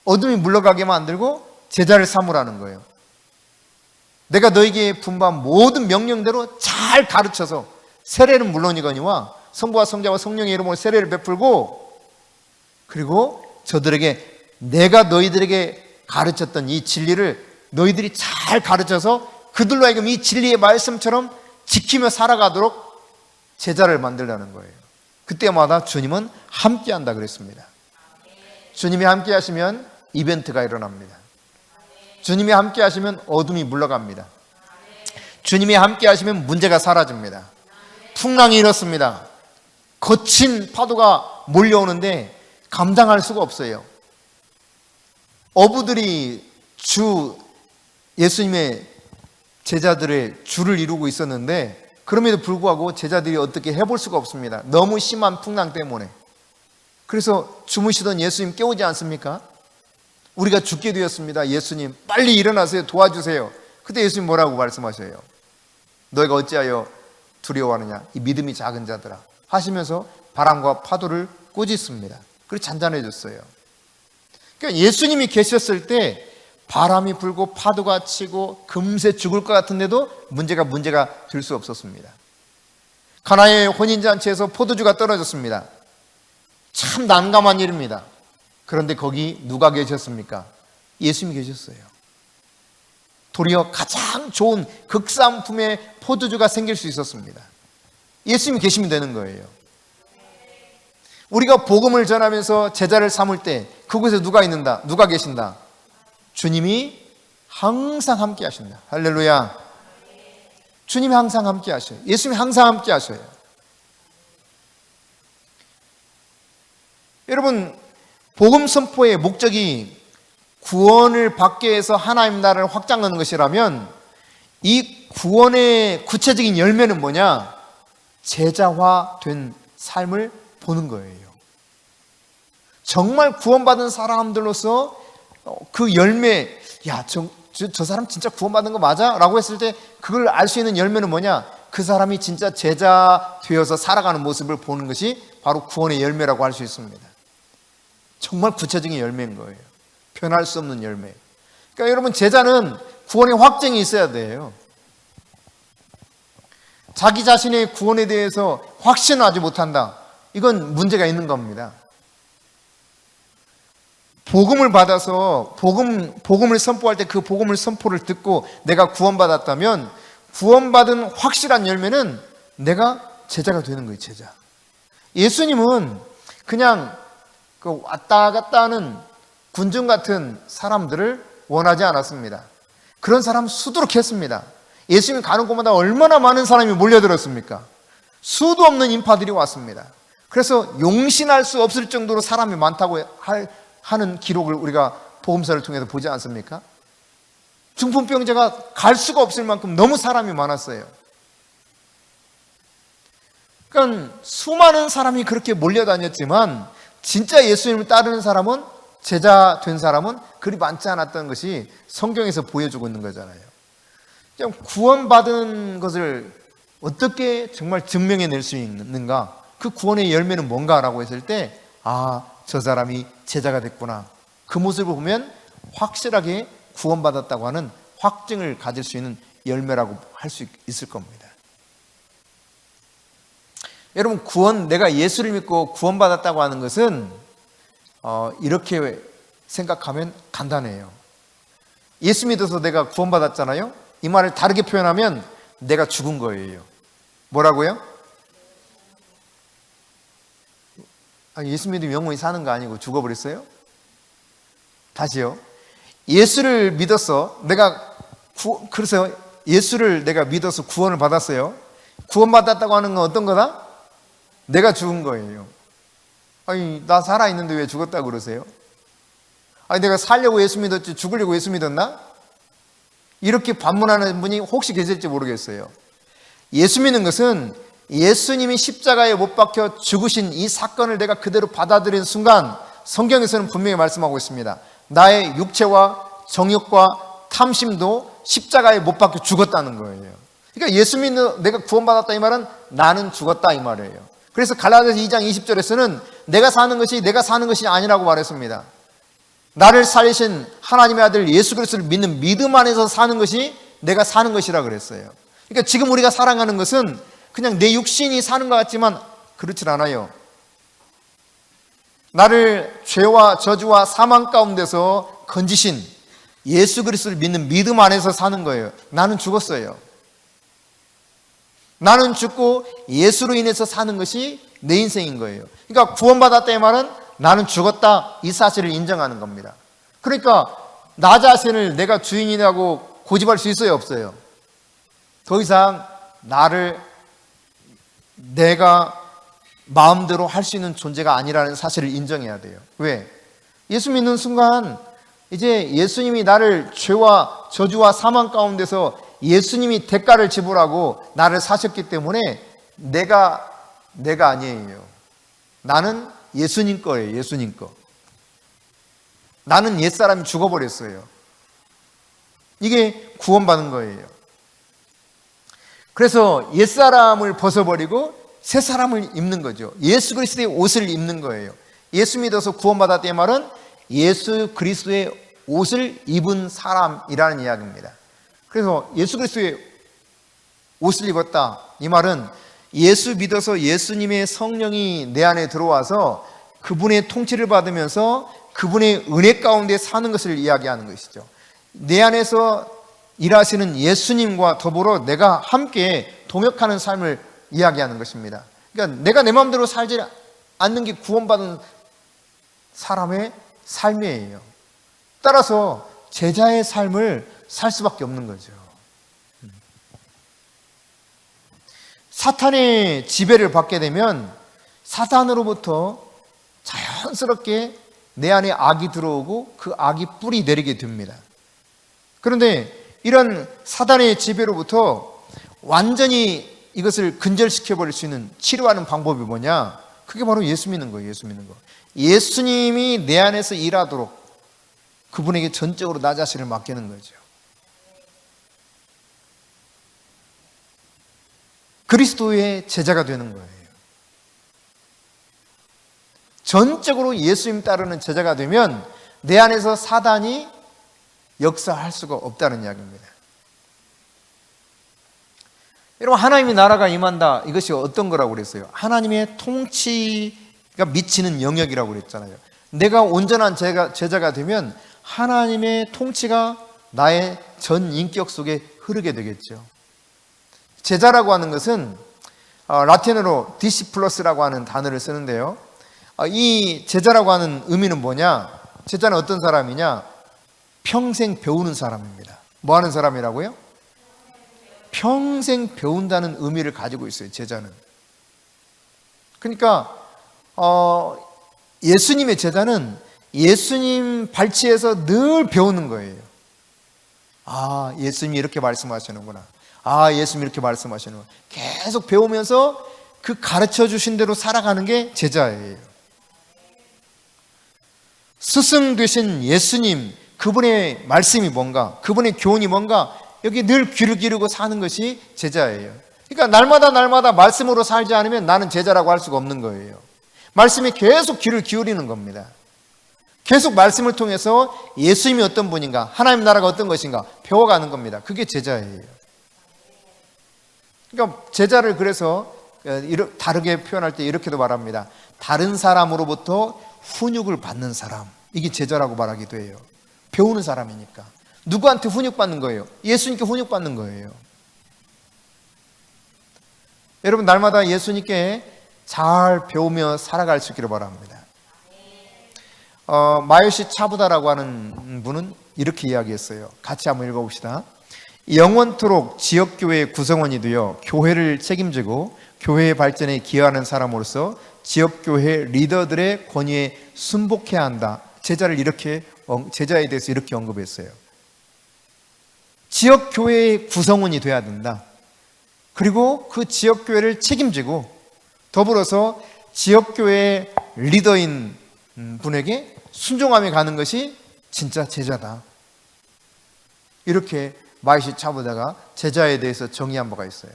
어둠이 물러가게 만들고 제자를 삼으라는 거예요. 내가 너에게 분부한 모든 명령대로 잘 가르쳐서 세례는 물론이거니와 성부와 성자와 성령의 이름으로 세례를 베풀고, 그리고 저들에게 내가 너희들에게 가르쳤던 이 진리를 너희들이 잘 가르쳐서 그들로 하여금 이 진리의 말씀처럼 지키며 살아가도록 제자를 만들라는 거예요. 그때마다 주님은 함께한다 그랬습니다. 주님이 함께 하시면 이벤트가 일어납니다. 주님이 함께 하시면 어둠이 물러갑니다. 주님이 함께 하시면 문제가 사라집니다. 풍랑이 일었습니다. 거친 파도가 몰려오는데 감당할 수가 없어요. 어부들이 예수님의 제자들의 줄을 이루고 있었는데 그럼에도 불구하고 제자들이 어떻게 해볼 수가 없습니다. 너무 심한 풍랑 때문에. 그래서 주무시던 예수님 깨우지 않습니까? 우리가 죽게 되었습니다. 예수님 빨리 일어나세요. 도와주세요. 그때 예수님 뭐라고 말씀하셔요? 너희가 어찌하여 두려워하느냐? 이 믿음이 작은 자들아 하시면서 바람과 파도를 꾸짖습니다. 그리고 잔잔해졌어요. 그러니까 예수님이 계셨을 때 바람이 불고 파도가 치고 금세 죽을 것 같은데도 문제가 될 수 없었습니다. 가나의 혼인잔치에서 포도주가 떨어졌습니다. 참 난감한 일입니다. 그런데 거기 누가 계셨습니까? 예수님이 계셨어요. 도리어 가장 좋은 극상품의 포도주가 생길 수 있었습니다. 예수님이 계시면 되는 거예요. 우리가 복음을 전하면서 제자를 삼을 때 그곳에 누가 계신다? 주님이 항상 함께 하신다. 할렐루야. 주님이 항상 함께 하셔요. 예수님이 항상 함께 하셔요. 여러분, 복음 선포의 목적이 구원을 받기 위해서 하나님 나라를 확장하는 것이라면 이 구원의 구체적인 열매는 뭐냐? 제자화된 삶을 보는 거예요. 정말 구원받은 사람들로서 그 열매, 저 사람 진짜 구원받은 거 맞아? 라고 했을 때 그걸 알 수 있는 열매는 뭐냐? 그 사람이 진짜 제자 되어서 살아가는 모습을 보는 것이 바로 구원의 열매라고 할 수 있습니다. 정말 구체적인 열매인 거예요. 변할 수 없는 열매. 그러니까 여러분, 제자는 구원의 확증이 있어야 돼요. 자기 자신의 구원에 대해서 확신하지 못한다. 이건 문제가 있는 겁니다. 복음을 받아서 복음을 선포할 때 그 복음을 선포를 듣고 내가 구원받았다면 구원받은 확실한 열매는 내가 제자가 되는 거예요. 제자. 예수님은 그냥 그 왔다 갔다 하는 군중 같은 사람들을 원하지 않았습니다. 그런 사람 수두룩 했습니다. 예수님이 가는 곳마다 얼마나 많은 사람이 몰려들었습니까? 수도 없는 인파들이 왔습니다. 그래서 용신할 수 없을 정도로 사람이 많다고 하는 기록을 우리가 복음서를 통해서 보지 않습니까? 중풍병자가 갈 수가 없을 만큼 너무 사람이 많았어요. 그러니까 수많은 사람이 그렇게 몰려다녔지만 진짜 예수님을 따르는 사람은, 제자 된 사람은 그리 많지 않았던 것이 성경에서 보여주고 있는 거잖아요. 구원받은 것을 어떻게 정말 증명해낼 수 있는가? 그 구원의 열매는 뭔가라고 했을 때 저 사람이 제자가 됐구나. 그 모습을 보면 확실하게 구원받았다고 하는 확증을 가질 수 있는 열매라고 할 수 있을 겁니다. 여러분, 내가 예수를 믿고 구원받았다고 하는 것은 이렇게 생각하면 간단해요. 예수 믿어서 내가 구원받았잖아요. 이 말을 다르게 표현하면 내가 죽은 거예요. 뭐라고요? 예수 믿으면 영원히 사는 거 아니고 죽어버렸어요? 다시요. 예수를 믿어서 그래서 예수를 내가 믿어서 구원을 받았어요. 구원받았다고 하는 건 어떤 거다? 내가 죽은 거예요. 나 살아있는데 왜 죽었다고 그러세요? 내가 살려고 예수 믿었지 죽으려고 예수 믿었나? 이렇게 반문하는 분이 혹시 계실지 모르겠어요. 예수 믿는 것은 예수님이 십자가에 못 박혀 죽으신 이 사건을 내가 그대로 받아들인 순간 성경에서는 분명히 말씀하고 있습니다. 나의 육체와 정욕과 탐심도 십자가에 못 박혀 죽었다는 거예요. 그러니까 예수 믿는 내가 구원받았다 이 말은 나는 죽었다 이 말이에요. 그래서 갈라디아서 2장 20절에서는 내가 사는 것이 아니라고 말했습니다. 나를 살리신 하나님의 아들 예수 그리스도를 믿는 믿음 안에서 사는 것이 내가 사는 것이라 그랬어요. 그러니까 지금 우리가 살아가는 것은 그냥 내 육신이 사는 것 같지만 그렇지 않아요. 나를 죄와 저주와 사망 가운데서 건지신 예수 그리스도를 믿는 믿음 안에서 사는 거예요. 나는 죽었어요. 나는 죽고 예수로 인해서 사는 것이 내 인생인 거예요. 그러니까 구원받았다 이 말은 나는 죽었다 이 사실을 인정하는 겁니다. 그러니까 나 자신을 내가 주인이라고 고집할 수 있어요, 없어요? 더 이상 내가 마음대로 할 수 있는 존재가 아니라는 사실을 인정해야 돼요. 왜? 예수 믿는 순간 이제 예수님이 나를 죄와 저주와 사망 가운데서 예수님이 대가를 지불하고 나를 사셨기 때문에 내가 아니에요. 나는 예수님 거예요. 예수님 거. 나는 옛사람이 죽어버렸어요. 이게 구원받은 거예요. 그래서 옛사람을 벗어버리고 새 사람을 입는 거죠. 예수 그리스도의 옷을 입는 거예요. 예수 믿어서 구원받았다는 말은 예수 그리스도의 옷을 입은 사람이라는 이야기입니다. 그래서 예수 그리스도의 옷을 입었다. 이 말은 예수 믿어서 예수님의 성령이 내 안에 들어와서 그분의 통치를 받으면서 그분의 은혜 가운데 사는 것을 이야기하는 것이죠. 내 안에서 일하시는 예수님과 더불어 내가 함께 동역하는 삶을 이야기하는 것입니다. 그러니까 내가 내 마음대로 살지 않는 게 구원받은 사람의 삶이에요. 따라서 제자의 삶을 살 수밖에 없는 거죠. 사탄의 지배를 받게 되면 사탄으로부터 자연스럽게 내 안에 악이 들어오고 그 악이 뿌리 내리게 됩니다. 그런데 이런 사탄의 지배로부터 완전히 이것을 근절시켜버릴 수 있는 치료하는 방법이 뭐냐? 그게 바로 예수 믿는 거예요. 예수 믿는 거. 예수님이 내 안에서 일하도록 그분에게 전적으로 나 자신을 맡기는 거죠. 그리스도의 제자가 되는 거예요. 전적으로 예수님 따르는 제자가 되면 내 안에서 사단이 역사할 수가 없다는 이야기입니다. 여러분, 하나님의 나라가 임한다. 이것이 어떤 거라고 그랬어요? 하나님의 통치가 미치는 영역이라고 그랬잖아요. 내가 온전한 제자가 되면 하나님의 통치가 나의 전 인격 속에 흐르게 되겠죠. 제자라고 하는 것은 라틴어로 디시플러스라고 하는 단어를 쓰는데요. 이 제자라고 하는 의미는 뭐냐? 제자는 어떤 사람이냐? 평생 배우는 사람입니다. 뭐 하는 사람이라고요? 평생 배운다는 의미를 가지고 있어요. 제자는. 그러니까 예수님의 제자는 예수님 발치에서 늘 배우는 거예요. 아, 예수님이 이렇게 말씀하시는구나. 아, 예수님이 이렇게 말씀하시는구나. 계속 배우면서 그 가르쳐 주신 대로 살아가는 게 제자예요. 스승 되신 예수님, 그분의 말씀이 뭔가, 그분의 교훈이 뭔가, 여기 늘 귀를 기르고 사는 것이 제자예요. 그러니까 날마다 말씀으로 살지 않으면 나는 제자라고 할 수가 없는 거예요. 말씀에 계속 귀를 기울이는 겁니다. 계속 말씀을 통해서 예수님이 어떤 분인가, 하나님 나라가 어떤 것인가 배워가는 겁니다. 그게 제자예요. 그러니까 제자를 그래서 다르게 표현할 때 이렇게도 말합니다. 다른 사람으로부터 훈육을 받는 사람, 이게 제자라고 말하기도 해요. 배우는 사람이니까. 누구한테 훈육받는 거예요? 예수님께 훈육받는 거예요. 여러분, 날마다 예수님께 잘 배우며 살아갈 수 있기를 바랍니다. 마요시 차부다라고 하는 분은 이렇게 이야기했어요. 같이 한번 읽어봅시다. 영원토록 지역교회의 구성원이 되어 교회를 책임지고 교회의 발전에 기여하는 사람으로서 지역교회 리더들의 권위에 순복해야 한다. 제자에 대해서 이렇게 언급했어요. 지역교회의 구성원이 되어야 된다. 그리고 그 지역교회를 책임지고 더불어서 지역교회의 리더인 분에게 순종함이 가는 것이 진짜 제자다. 이렇게 마이시 차부다가 제자에 대해서 정의한 바가 있어요.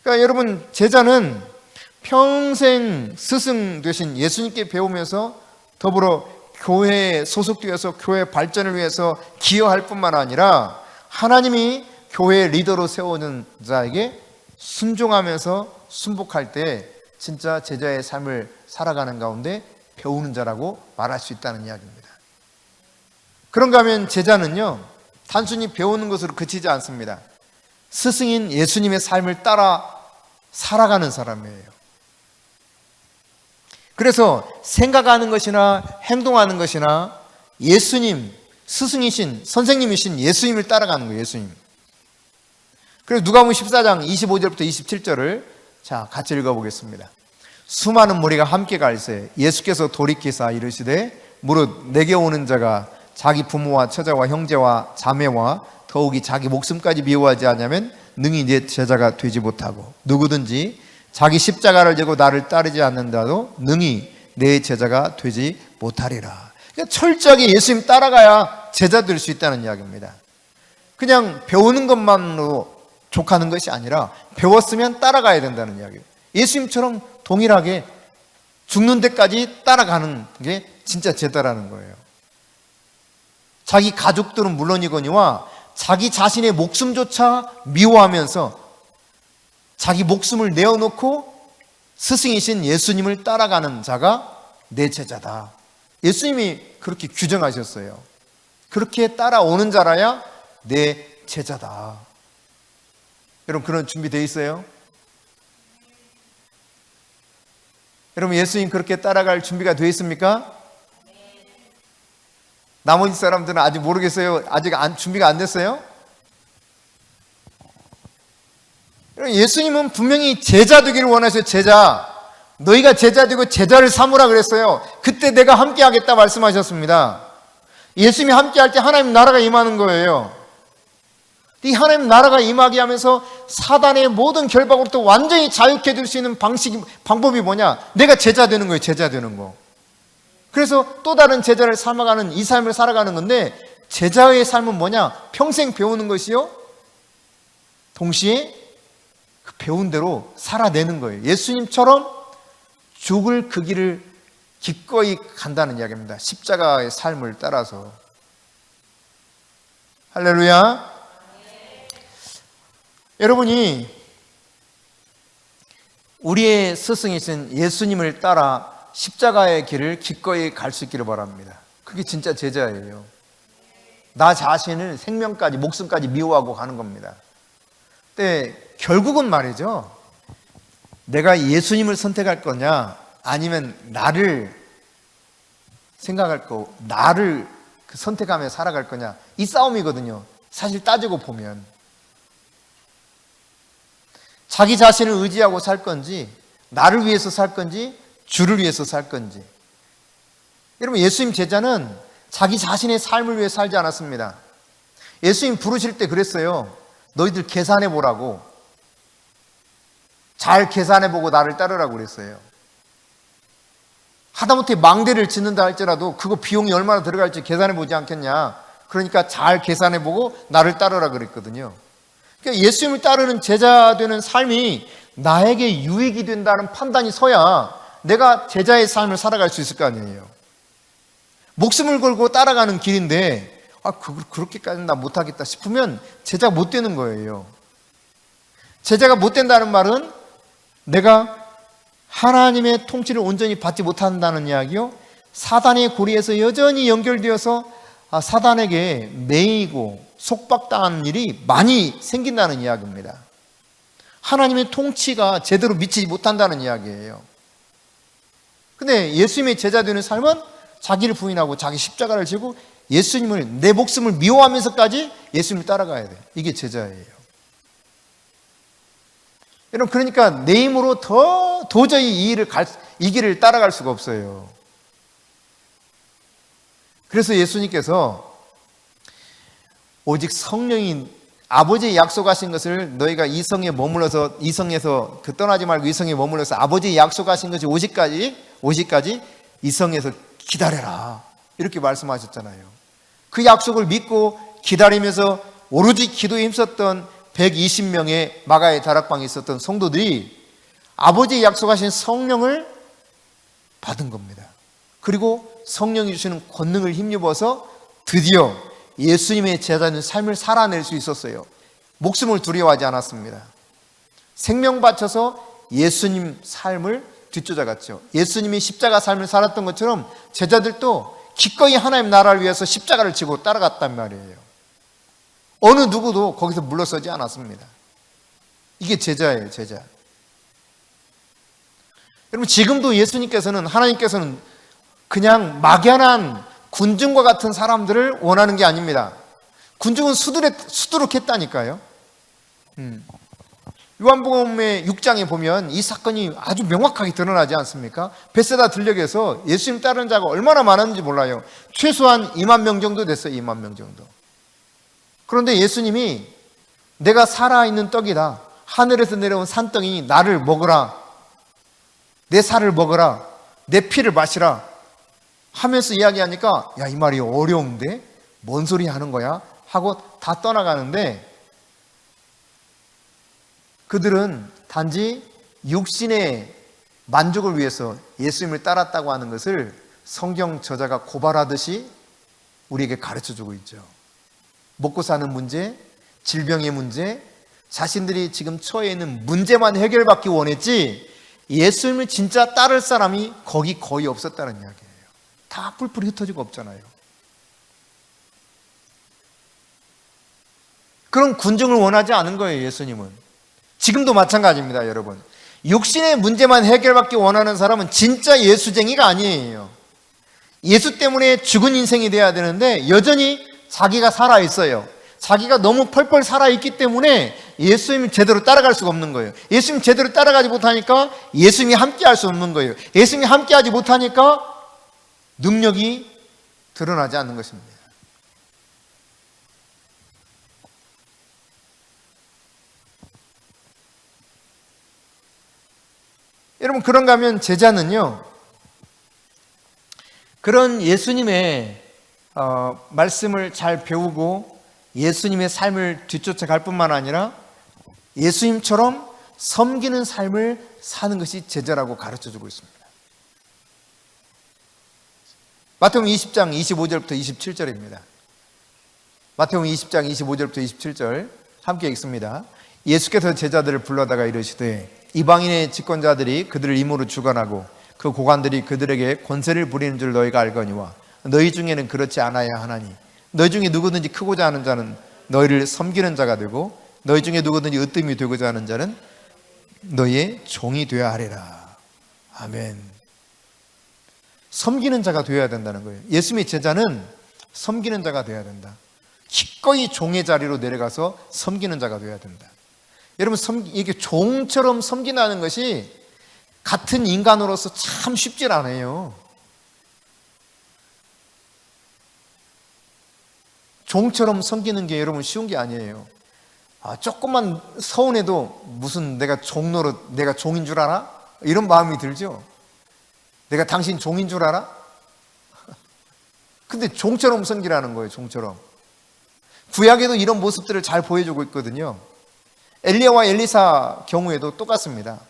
그러니까 여러분, 제자는 평생 스승 되신 예수님께 배우면서 더불어 교회에 소속되어서 교회 발전을 위해서 기여할 뿐만 아니라 하나님이 교회 리더로 세우는 자에게 순종하면서 순복할 때 진짜 제자의 삶을 살아가는 가운데 배우는 자라고 말할 수 있다는 이야기입니다. 그런가 하면 제자는요, 단순히 배우는 것으로 그치지 않습니다. 스승인 예수님의 삶을 따라 살아가는 사람이에요. 그래서 생각하는 것이나 행동하는 것이나 예수님, 스승이신, 선생님이신 예수님을 따라가는 거예요. 예수님. 그래서 누가복음 14장 25절부터 27절을 자, 같이 읽어보겠습니다. 수많은 무리가 함께 갈새 예수께서 돌이키사 이르시되 무릇 내게 오는 자가 자기 부모와 처자와 형제와 자매와 더욱이 자기 목숨까지 미워하지 않으면 능히 내 제자가 되지 못하고, 누구든지 자기 십자가를 지고 나를 따르지 않는다도 능히 내 제자가 되지 못하리라. 그러니까 철저하게 예수님 따라가야 제자 될 수 있다는 이야기입니다. 그냥 배우는 것만으로 족하는 것이 아니라 배웠으면 따라가야 된다는 이야기예요. 예수님처럼 동일하게 죽는 데까지 따라가는 게 진짜 제자라는 거예요. 자기 가족들은 물론이거니와 자기 자신의 목숨조차 미워하면서 자기 목숨을 내어놓고 스승이신 예수님을 따라가는 자가 내 제자다. 예수님이 그렇게 규정하셨어요. 그렇게 따라오는 자라야 내 제자다. 여러분, 그런 준비되어 있어요? 여러분, 예수님 그렇게 따라갈 준비가 되어 있습니까? 나머지 사람들은 아직 모르겠어요? 아직 준비가 안 됐어요? 예수님은 분명히 제자 되기를 원하셔요. 제자. 너희가 제자 되고 제자를 삼으라 그랬어요. 그때 내가 함께 하겠다 말씀하셨습니다. 예수님이 함께 할 때 하나님 나라가 임하는 거예요. 이 하나님 나라가 임하게 하면서 사단의 모든 결박으로부터 완전히 자유케 될 수 있는 방법이 뭐냐? 내가 제자 되는 거예요. 제자 되는 거. 그래서 또 다른 제자를 삼아가는 이 삶을 살아가는 건데, 제자의 삶은 뭐냐? 평생 배우는 것이요, 동시에 그 배운 대로 살아내는 거예요. 예수님처럼 죽을 그 길을 기꺼이 간다는 이야기입니다. 십자가의 삶을 따라서. 할렐루야. 여러분이 우리의 스승이신 예수님을 따라 십자가의 길을 기꺼이 갈 수 있기를 바랍니다. 그게 진짜 제자예요. 나 자신을 생명까지, 목숨까지 미워하고 가는 겁니다. 근데 결국은 말이죠, 내가 예수님을 선택할 거냐 아니면 나를 생각할 거, 나를 선택하며 살아갈 거냐, 이 싸움이거든요. 사실 따지고 보면 자기 자신을 의지하고 살 건지, 나를 위해서 살 건지, 주를 위해서 살 건지. 여러분, 예수님 제자는 자기 자신의 삶을 위해 살지 않았습니다. 예수님 부르실 때 그랬어요. 너희들 계산해 보라고. 잘 계산해 보고 나를 따르라고 그랬어요. 하다못해 망대를 짓는다 할지라도 그거 비용이 얼마나 들어갈지 계산해 보지 않겠냐. 그러니까 잘 계산해 보고 나를 따르라 그랬거든요. 그러니까 예수님을 따르는 제자 되는 삶이 나에게 유익이 된다는 판단이 서야 내가 제자의 삶을 살아갈 수 있을 거 아니에요. 목숨을 걸고 따라가는 길인데 그렇게까지는 나 못하겠다 싶으면 제자가 못 되는 거예요. 제자가 못 된다는 말은 내가 하나님의 통치를 온전히 받지 못한다는 이야기요, 사단의 고리에서 여전히 연결되어서 사단에게 매이고 속박당하는 일이 많이 생긴다는 이야기입니다. 하나님의 통치가 제대로 미치지 못한다는 이야기예요. 근데 예수님의 제자 되는 삶은 자기를 부인하고 자기 십자가를 지고 예수님을, 내 목숨을 미워하면서까지 예수님을 따라가야 돼요. 이게 제자예요. 여러분, 그러니까 내 힘으로 도저히 이 길을 따라갈 수가 없어요. 그래서 예수님께서 오직 성령이 아버지의 약속하신 것을 너희가 이성에서 떠나지 말고 이성에 머물러서 아버지의 약속하신 것이 오시까지 이성에서 기다려라, 이렇게 말씀하셨잖아요. 그 약속을 믿고 기다리면서 오로지 기도에 힘썼던 120명의 마가의 다락방에 있었던 성도들이 아버지의 약속하신 성령을 받은 겁니다. 그리고 성령이 주시는 권능을 힘입어서 드디어 예수님의 제자는 삶을 살아낼 수 있었어요. 목숨을 두려워하지 않았습니다. 생명 바쳐서 예수님 삶을 뒤쫓아갔죠. 예수님이 십자가 삶을 살았던 것처럼 제자들도 기꺼이 하나님 나라를 위해서 십자가를 지고 따라갔단 말이에요. 어느 누구도 거기서 물러서지 않았습니다. 이게 제자예요, 제자. 여러분, 지금도 예수님께서는, 하나님께서는 그냥 막연한 군중과 같은 사람들을 원하는 게 아닙니다. 군중은 수두룩했다니까요. 요한복음의 6장에 보면 이 사건이 아주 명확하게 드러나지 않습니까? 베세다 들녘에서 예수님 따르는 자가 얼마나 많았는지 몰라요. 최소한 2만 명 정도 됐어요. 2만 명 정도. 그런데 예수님이 내가 살아있는 떡이다. 하늘에서 내려온 산떡이 나를 먹으라. 내 살을 먹으라. 내 피를 마시라. 하면서 이야기하니까 야, 이 말이 어려운데? 뭔 소리 하는 거야? 하고 다 떠나가는데 그들은 단지 육신의 만족을 위해서 예수님을 따랐다고 하는 것을 성경 저자가 고발하듯이 우리에게 가르쳐주고 있죠. 먹고 사는 문제, 질병의 문제, 자신들이 지금 처해 있는 문제만 해결받기 원했지 예수님을 진짜 따를 사람이 거기 거의 없었다는 이야기예요. 다 뿔뿔이 흩어지고 없잖아요. 그런 군중을 원하지 않은 거예요, 예수님은. 지금도 마찬가지입니다, 여러분. 육신의 문제만 해결받기 원하는 사람은 진짜 예수쟁이가 아니에요. 예수 때문에 죽은 인생이 돼야 되는데 여전히 자기가 살아있어요. 자기가 너무 펄펄 살아있기 때문에 예수님을 제대로 따라갈 수가 없는 거예요. 예수님 제대로 따라가지 못하니까 예수님이 함께 할 수 없는 거예요. 예수님이 함께 하지 못하니까 능력이 드러나지 않는 것입니다. 여러분, 그런가 하면 제자는요, 그런 예수님의 말씀을 잘 배우고 예수님의 삶을 뒤쫓아 갈 뿐만 아니라 예수님처럼 섬기는 삶을 사는 것이 제자라고 가르쳐주고 있습니다. 마태복음 20장 25절부터 27절입니다. 마태복음 20장 25절부터 27절 함께 읽습니다. 예수께서 제자들을 불러다가 이르시되 이방인의 집권자들이 그들을 임으로 주관하고 그 고관들이 그들에게 권세를 부리는 줄 너희가 알거니와 너희 중에는 그렇지 않아야 하나니 너희 중에 누구든지 크고자 하는 자는 너희를 섬기는 자가 되고 너희 중에 누구든지 으뜸이 되고자 하는 자는 너희의 종이 되어야 하리라. 아멘. 섬기는 자가 되어야 된다는 거예요. 예수님의 제자는 섬기는 자가 되어야 된다. 기꺼이 종의 자리로 내려가서 섬기는 자가 되어야 된다. 여러분, 이게 종처럼 섬긴다는 것이 같은 인간으로서 참 쉽지 않아요. 종처럼 섬기는 게 여러분 쉬운 게 아니에요. 조금만 서운해도 무슨 내가 종노릇, 내가 종인 줄 알아? 이런 마음이 들죠. 내가 당신 종인 줄 알아? 근데 종처럼 섬기라는 거예요. 종처럼. 구약에도 이런 모습들을 잘 보여주고 있거든요. 엘리야와 엘리사 경우에도 똑같습니다.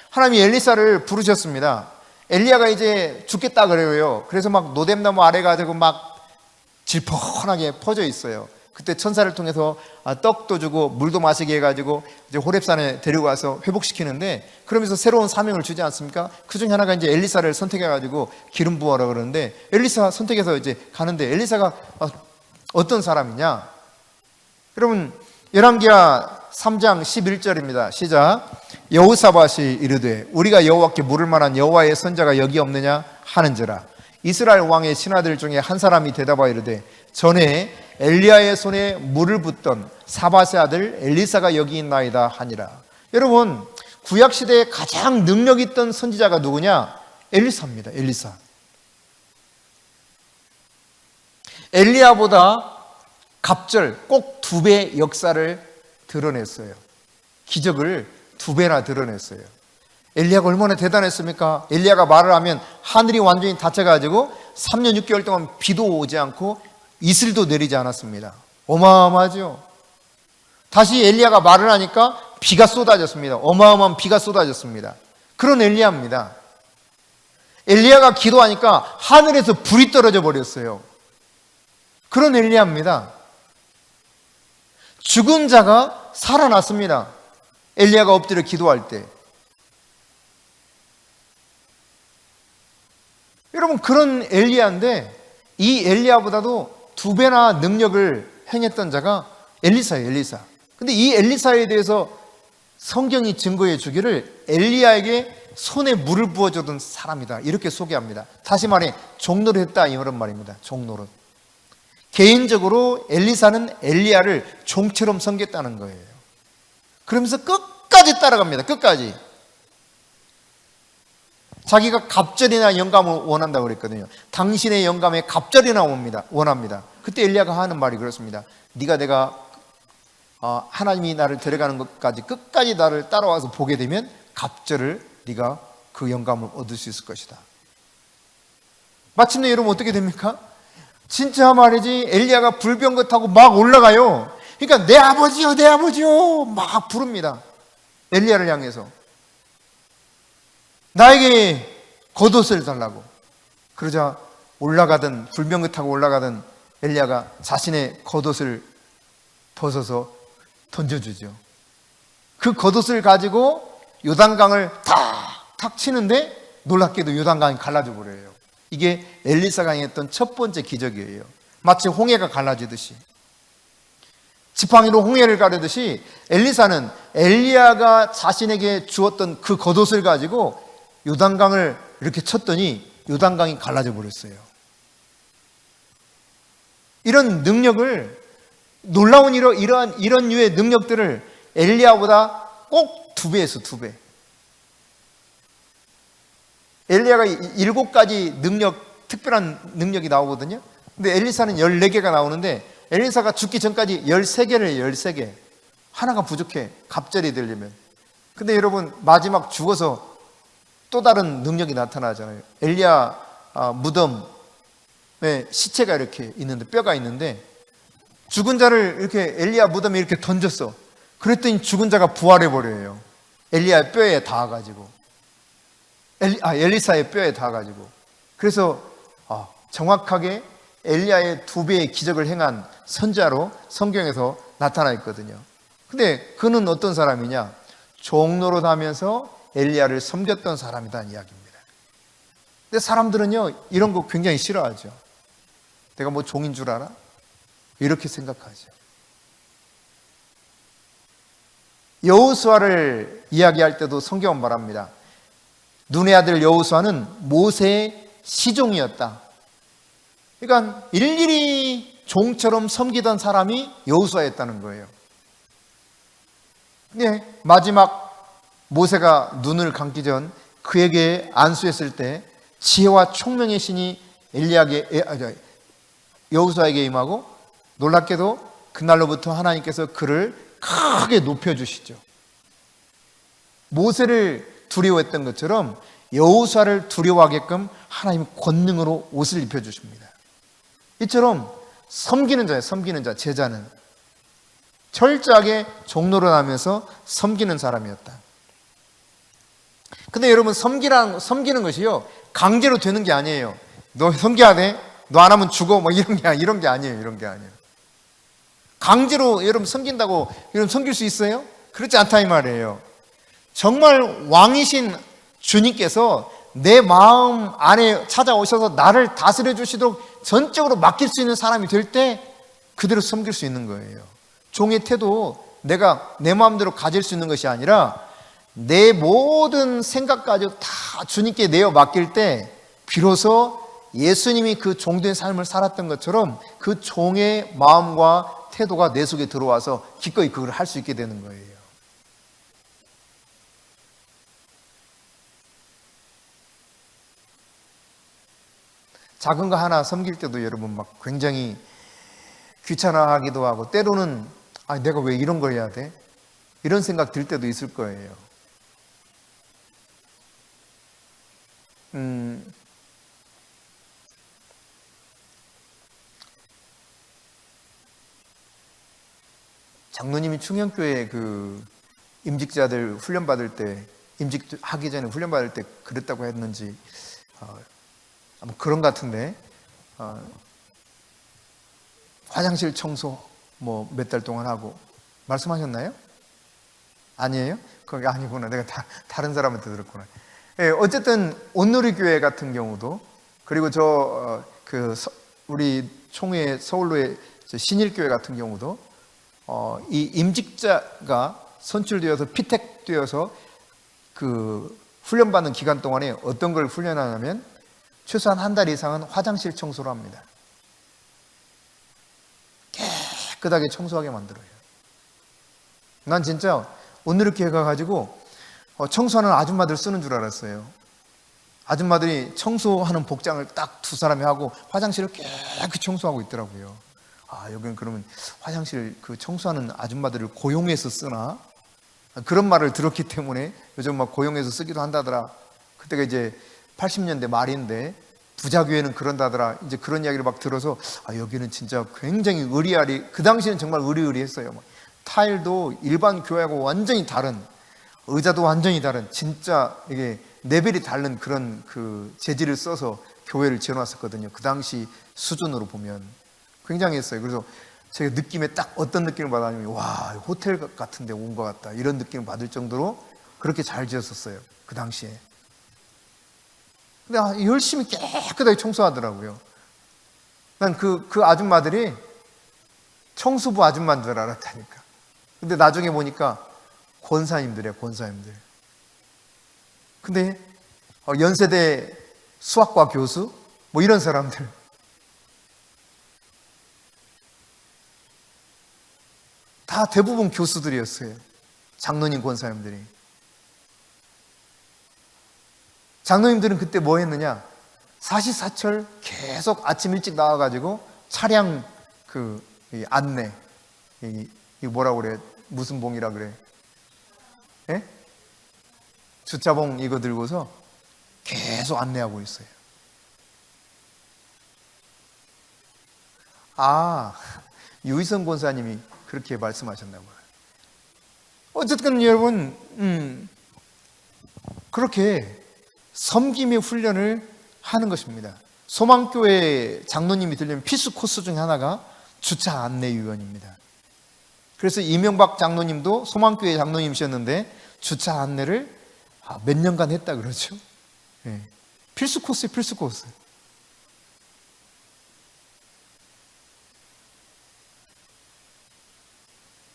하나님이 엘리사를 부르셨습니다. 엘리야가 이제 죽겠다 그래요. 그래서 막 노뎀나무 아래 가지고 막 질펀하게 퍼져 있어요. 그때 천사를 통해서 떡도 주고 물도 마시게 해가지고 이제 호렙산에 데리고 가서 회복시키는데, 그러면서 새로운 사명을 주지 않습니까? 그 중에 하나가 이제 엘리사를 선택해가지고 기름 부어라 그러는데, 엘리사 선택해서 이제 가는데 엘리사가 어떤 사람이냐? 여러분, 열왕기하 3장 11절입니다. 시작. 여호사밧이 이르되 우리가 여호와께 물을 만한 여호와의 선자가 여기 없느냐 하는지라. 이스라엘 왕의 신하들 중에 한 사람이 대답하여 이르되 전에 엘리야의 손에 물을 붓던 사밧의 아들 엘리사가 여기 있나이다 하니라. 여러분, 구약시대에 가장 능력 있던 선지자가 누구냐? 엘리사입니다. 엘리사. 엘리야보다 갑절 꼭 2배 역사를 드러냈어요. 기적을 2배나 드러냈어요. 엘리야가 얼마나 대단했습니까? 엘리야가 말을 하면 하늘이 완전히 닫혀가지고 3년 6개월 동안 비도 오지 않고 이슬도 내리지 않았습니다. 어마어마하죠. 다시 엘리야가 말을 하니까 비가 쏟아졌습니다. 어마어마한 비가 쏟아졌습니다. 그런 엘리야입니다. 엘리야가 기도하니까 하늘에서 불이 떨어져 버렸어요. 그런 엘리야입니다. 죽은 자가 살아났습니다. 엘리야가 엎드려 기도할 때. 여러분, 그런 엘리야인데 이 엘리야보다도 2배나 능력을 행했던 자가 엘리사예요. 엘리사. 근데 이 엘리사에 대해서 성경이 증거해 주기를 엘리야에게 손에 물을 부어주던 사람이다, 이렇게 소개합니다. 다시 말해 종노릇했다 이런 말입니다. 종노릇. 개인적으로 엘리사는 엘리야를 종처럼 섬겼다는 거예요. 그러면서 끝까지 따라갑니다. 끝까지. 자기가 갑절이나 영감을 원한다고 그랬거든요. 당신의 영감에 갑절이나 원합니다. 그때 엘리야가 하는 말이 그렇습니다. 내가 하나님이 나를 데려가는 것까지 끝까지 나를 따라와서 보게 되면 갑절을 네가 그 영감을 얻을 수 있을 것이다. 마침내 여러분 어떻게 됩니까? 진짜 말이지 엘리야가 불병거 타고 막 올라가요. 그러니까 내 아버지요 내 아버지요 막 부릅니다. 엘리야를 향해서 나에게 겉옷을 달라고. 그러자 올라가던 불병거 타고 올라가던 엘리야가 자신의 겉옷을 벗어서 던져주죠. 그 겉옷을 가지고 요단강을 탁탁 치는데 놀랍게도 요단강이 갈라져 버려요. 이게 엘리사가 행했던 첫 번째 기적이에요. 마치 홍해가 갈라지듯이, 지팡이로 홍해를 가르듯이 엘리사는 엘리야가 자신에게 주었던 그 겉옷을 가지고 요단강을 이렇게 쳤더니 요단강이 갈라져 버렸어요. 이런 능력을, 놀라운 이런 류의 능력들을 엘리야보다 꼭 2배에서 2배. 엘리야가 7가지 특별한 능력이 나오거든요. 근데 엘리사는 14개가 나오는데 엘리사가 죽기 전까지 13개를 해요. 13개. 하나가 부족해. 갑절이 되려면. 근데 여러분 마지막 죽어서 또 다른 능력이 나타나잖아요. 엘리야 무덤에 시체가 이렇게 있는데, 뼈가 있는데 죽은 자를 이렇게 엘리야 무덤에 이렇게 던졌어. 그랬더니 죽은 자가 부활해 버려요. 엘리야의 뼈에 닿아가지고, 엘리사의 뼈에 닿아가지고. 그래서 정확하게 엘리야의 2배의 기적을 행한 선자로 성경에서 나타나 있거든요. 근데 그는 어떤 사람이냐? 종로로 다면서 엘리야를 섬겼던 사람이라는 이야기입니다. 근데 사람들은요 이런 거 굉장히 싫어하죠. 내가 뭐 종인 줄 알아? 이렇게 생각하죠. 여호수아를 이야기할 때도 성경은 말합니다. 눈의 아들 여호수아는 모세의 시종이었다. 그러니까 일일이 종처럼 섬기던 사람이 여호수아였다는 거예요. 근데 마지막 모세가 눈을 감기 전 그에게 안수했을 때 지혜와 총명의 신이 여호수아에게 임하고, 놀랍게도 그날로부터 하나님께서 그를 크게 높여주시죠. 모세를 두려워했던 것처럼 여호수아를 두려워하게끔 하나님이 권능으로 옷을 입혀주십니다. 이처럼 섬기는 자, 제자는 철저하게 종로로 하면서 섬기는 사람이었다. 근데 여러분 섬기는 것이요 강제로 되는 게 아니에요. 너 섬겨야 돼? 너 안 하면 죽어? 뭐 이런 게 아니에요. 강제로 여러분 섬긴다고 여러분 섬길 수 있어요? 그렇지 않다 이 말이에요. 정말 왕이신 주님께서 내 마음 안에 찾아오셔서 나를 다스려 주시도록 전적으로 맡길 수 있는 사람이 될 때 그대로 섬길 수 있는 거예요. 종의 태도, 내가 내 마음대로 가질 수 있는 것이 아니라 내 모든 생각까지 다 주님께 내어 맡길 때 비로소 예수님이 그 종된 삶을 살았던 것처럼 그 종의 마음과 태도가 내 속에 들어와서 기꺼이 그걸 할 수 있게 되는 거예요. 작은 거 하나 섬길 때도 여러분 막 굉장히 귀찮아하기도 하고, 때로는 내가 왜 이런 걸 해야 돼? 이런 생각 들 때도 있을 거예요. 장로님이 충영교회 그 임직자들 훈련받을 때, 임직하기 전에 훈련받을 때 그랬다고 했는지 아마 그런 것 같은데, 화장실 청소 뭐 몇 달 동안 하고 말씀하셨나요? 아니에요? 그게 아니구나. 내가 다른 사람한테 들었구나. 예, 어쨌든 온누리교회 같은 경우도, 그리고 우리 총회 서울로의 신일교회 같은 경우도 이 임직자가 선출되어서 피택되어서 그 훈련받는 기간 동안에 어떤 걸 훈련하냐면 최소한 한 달 이상은 화장실 청소를 합니다. 깨끗하게 청소하게 만들어요. 난 진짜 오늘 이렇게 가가지고 청소하는 아줌마들 쓰는 줄 알았어요. 아줌마들이 청소하는 복장을 딱 두 사람이 하고 화장실을 깨끗이 청소하고 있더라고요. 여기는 그러면 화장실 그 청소하는 아줌마들을 고용해서 쓰나? 그런 말을 들었기 때문에 요즘 막 고용해서 쓰기도 한다더라. 그때가 이제 80년대 말인데 부자교회는 그런다더라. 이제 그런 이야기를 막 들어서 여기는 진짜 굉장히 의리아리, 그 당시에는 정말 의리의리했어요. 타일도 일반 교회하고 완전히 다른, 의자도 완전히 다른, 진짜 이게 레벨이 다른 그런 그 재질을 써서 교회를 지어놨었거든요. 그 당시 수준으로 보면 굉장했어요. 그래서 제가 느낌에 딱 어떤 느낌을 받았냐면 와, 호텔 같은 데 온 것 같다, 이런 느낌을 받을 정도로 그렇게 잘 지었었어요, 그 당시에. 근데 열심히 깨끗하게 청소하더라고요. 난 그 아줌마들이 청소부 아줌마인 줄 알았다니까. 근데 나중에 보니까 권사님들이에요, 권사님들. 근데 연세대 수학과 교수 뭐 이런 사람들, 다 대부분 교수들이었어요. 장로님, 권사님들이. 장로님들은 그때 뭐 했느냐, 사시사철 계속 아침 일찍 나와가지고 차량 그 안내, 이 뭐라고 그래, 무슨 봉이라 그래, 예? 주차봉 이거 들고서 계속 안내하고 있어요. 유희선 권사님이 그렇게 말씀하셨나 봐요. 어쨌든 여러분, 그렇게 섬김의 훈련을 하는 것입니다. 소망교회 장로님이 들려면 필수 코스 중에 하나가 주차 안내 위원입니다. 그래서 이명박 장로님도 소망교회 장로님이셨는데 주차 안내를 몇 년간 했다 그러죠. 네. 필수 코스예요, 필수 코스.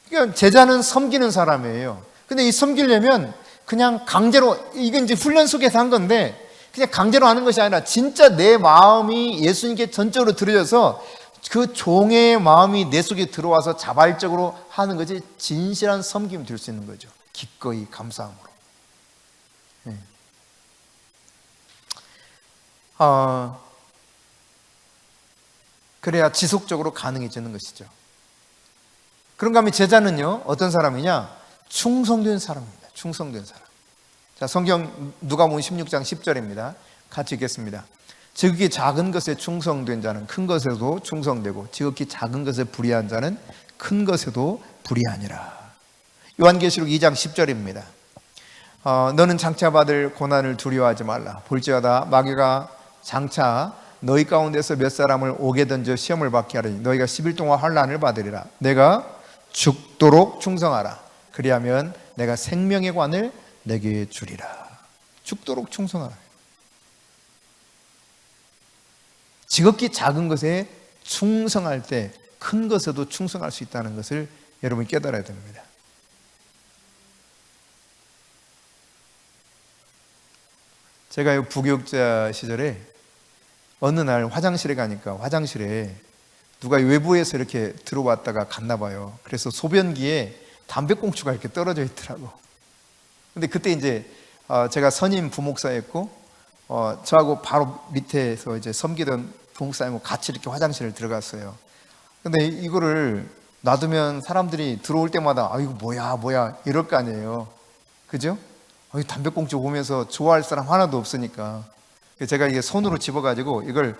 그러니까 제자는 섬기는 사람이에요. 근데 이 섬기려면 그냥 강제로, 이건 이제 훈련 속에서 한 건데 그냥 강제로 하는 것이 아니라 진짜 내 마음이 예수님께 전적으로 들어져서 그 종의 마음이 내 속에 들어와서 자발적으로 하는 것이 진실한 섬김이 될 수 있는 거죠. 기꺼이 감사함으로. 네. 그래야 지속적으로 가능해지는 것이죠. 그런가 하면 제자는요, 어떤 사람이냐? 충성된 사람입니다. 충성된 사람. 자, 성경 누가복음 16장 10절입니다. 같이 읽겠습니다. 지극히 작은 것에 충성된 자는 큰 것에도 충성되고 지극히 작은 것에 불의한 자는 큰 것에도 불의하니라. 요한계시록 2장 10절입니다. 너는 장차 받을 고난을 두려워하지 말라. 볼지어다 마귀가 장차 너희 가운데서 몇 사람을 옥에 던져 시험을 받게 하리니 너희가 10일 동안 환난을 받으리라. 내가 죽도록 충성하라. 그리하면 내가 생명의 관을 내게 주리라. 죽도록 충성하라. 지극히 작은 것에 충성할 때 큰 것에도 충성할 수 있다는 것을 여러분이 깨달아야 됩니다. 제가 부교육자 시절에 어느 날 화장실에 가니까 화장실에 누가 외부에서 이렇게 들어왔다가 갔나 봐요. 그래서 소변기에 담배꽁초가 이렇게 떨어져 있더라고. 근데 그때 이제 제가 선임 부목사였고 저하고 바로 밑에서 이제 섬기던 부목사님하고 같이 이렇게 화장실을 들어갔어요. 근데 이거를 놔두면 사람들이 들어올 때마다 이거 뭐야 이럴 거 아니에요. 그죠? 담배꽁초 보면서 좋아할 사람 하나도 없으니까 제가 이게 손으로 집어가지고 이걸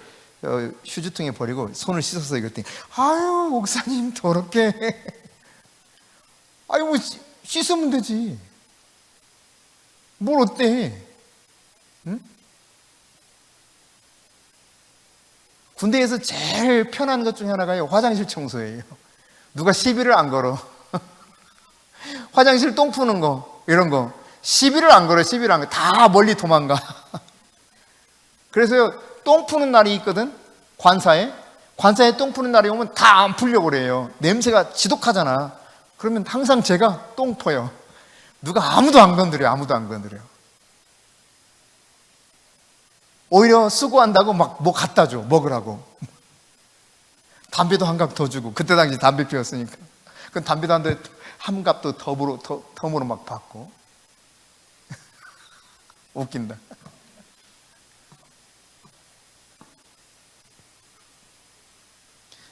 휴지통에 버리고 손을 씻어서 이랬더니 목사님 더럽게 뭐 씻으면 되지, 뭘 어때? 응? 군대에서 제일 편한 것 중에 하나가 화장실 청소예요. 누가 시비를 안 걸어. 화장실 똥 푸는 거 이런 거 시비를 안 걸어. 시비를 안 걸어. 다 멀리 도망가. 그래서 똥 푸는 날이 있거든. 관사에 똥 푸는 날이 오면 다 안 풀려고 그래요. 냄새가 지독하잖아. 그러면 항상 제가 똥 퍼요. 누가 아무도 안 건드려요. 아무도 안 건드려요. 오히려 수고한다고 막 뭐 갖다 줘, 먹으라고. 담배도 한 각 더 주고. 그때 당시 담배 피웠으니까. 그럼 담배도 함값도 덤으로 막 받고. 웃긴다.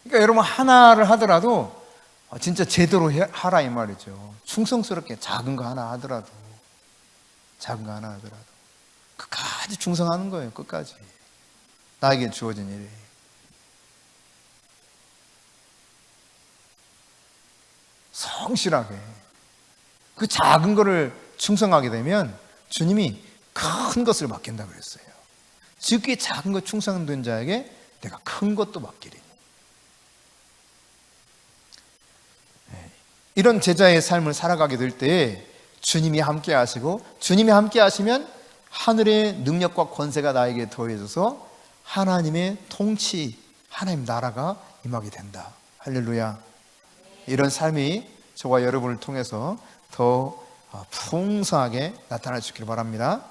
그러니까 여러분 하나를 하더라도 진짜 제대로 하라 이 말이죠. 충성스럽게 작은 거 하나 하더라도 끝까지 충성하는 거예요. 끝까지 나에게 주어진 일이. 성실하게 그 작은 거를 충성하게 되면 주님이 큰 것을 맡긴다 그랬어요. 지극히 작은 것 충성된 자에게 내가 큰 것도 맡기리니. 이런 제자의 삶을 살아가게 될 때 주님이 함께 하시고, 주님이 함께 하시면 하늘의 능력과 권세가 나에게 더해져서 하나님의 통치, 하나님 나라가 임하게 된다. 할렐루야. 이런 삶이 저와 여러분을 통해서 더 풍성하게 나타날 수 있기를 바랍니다.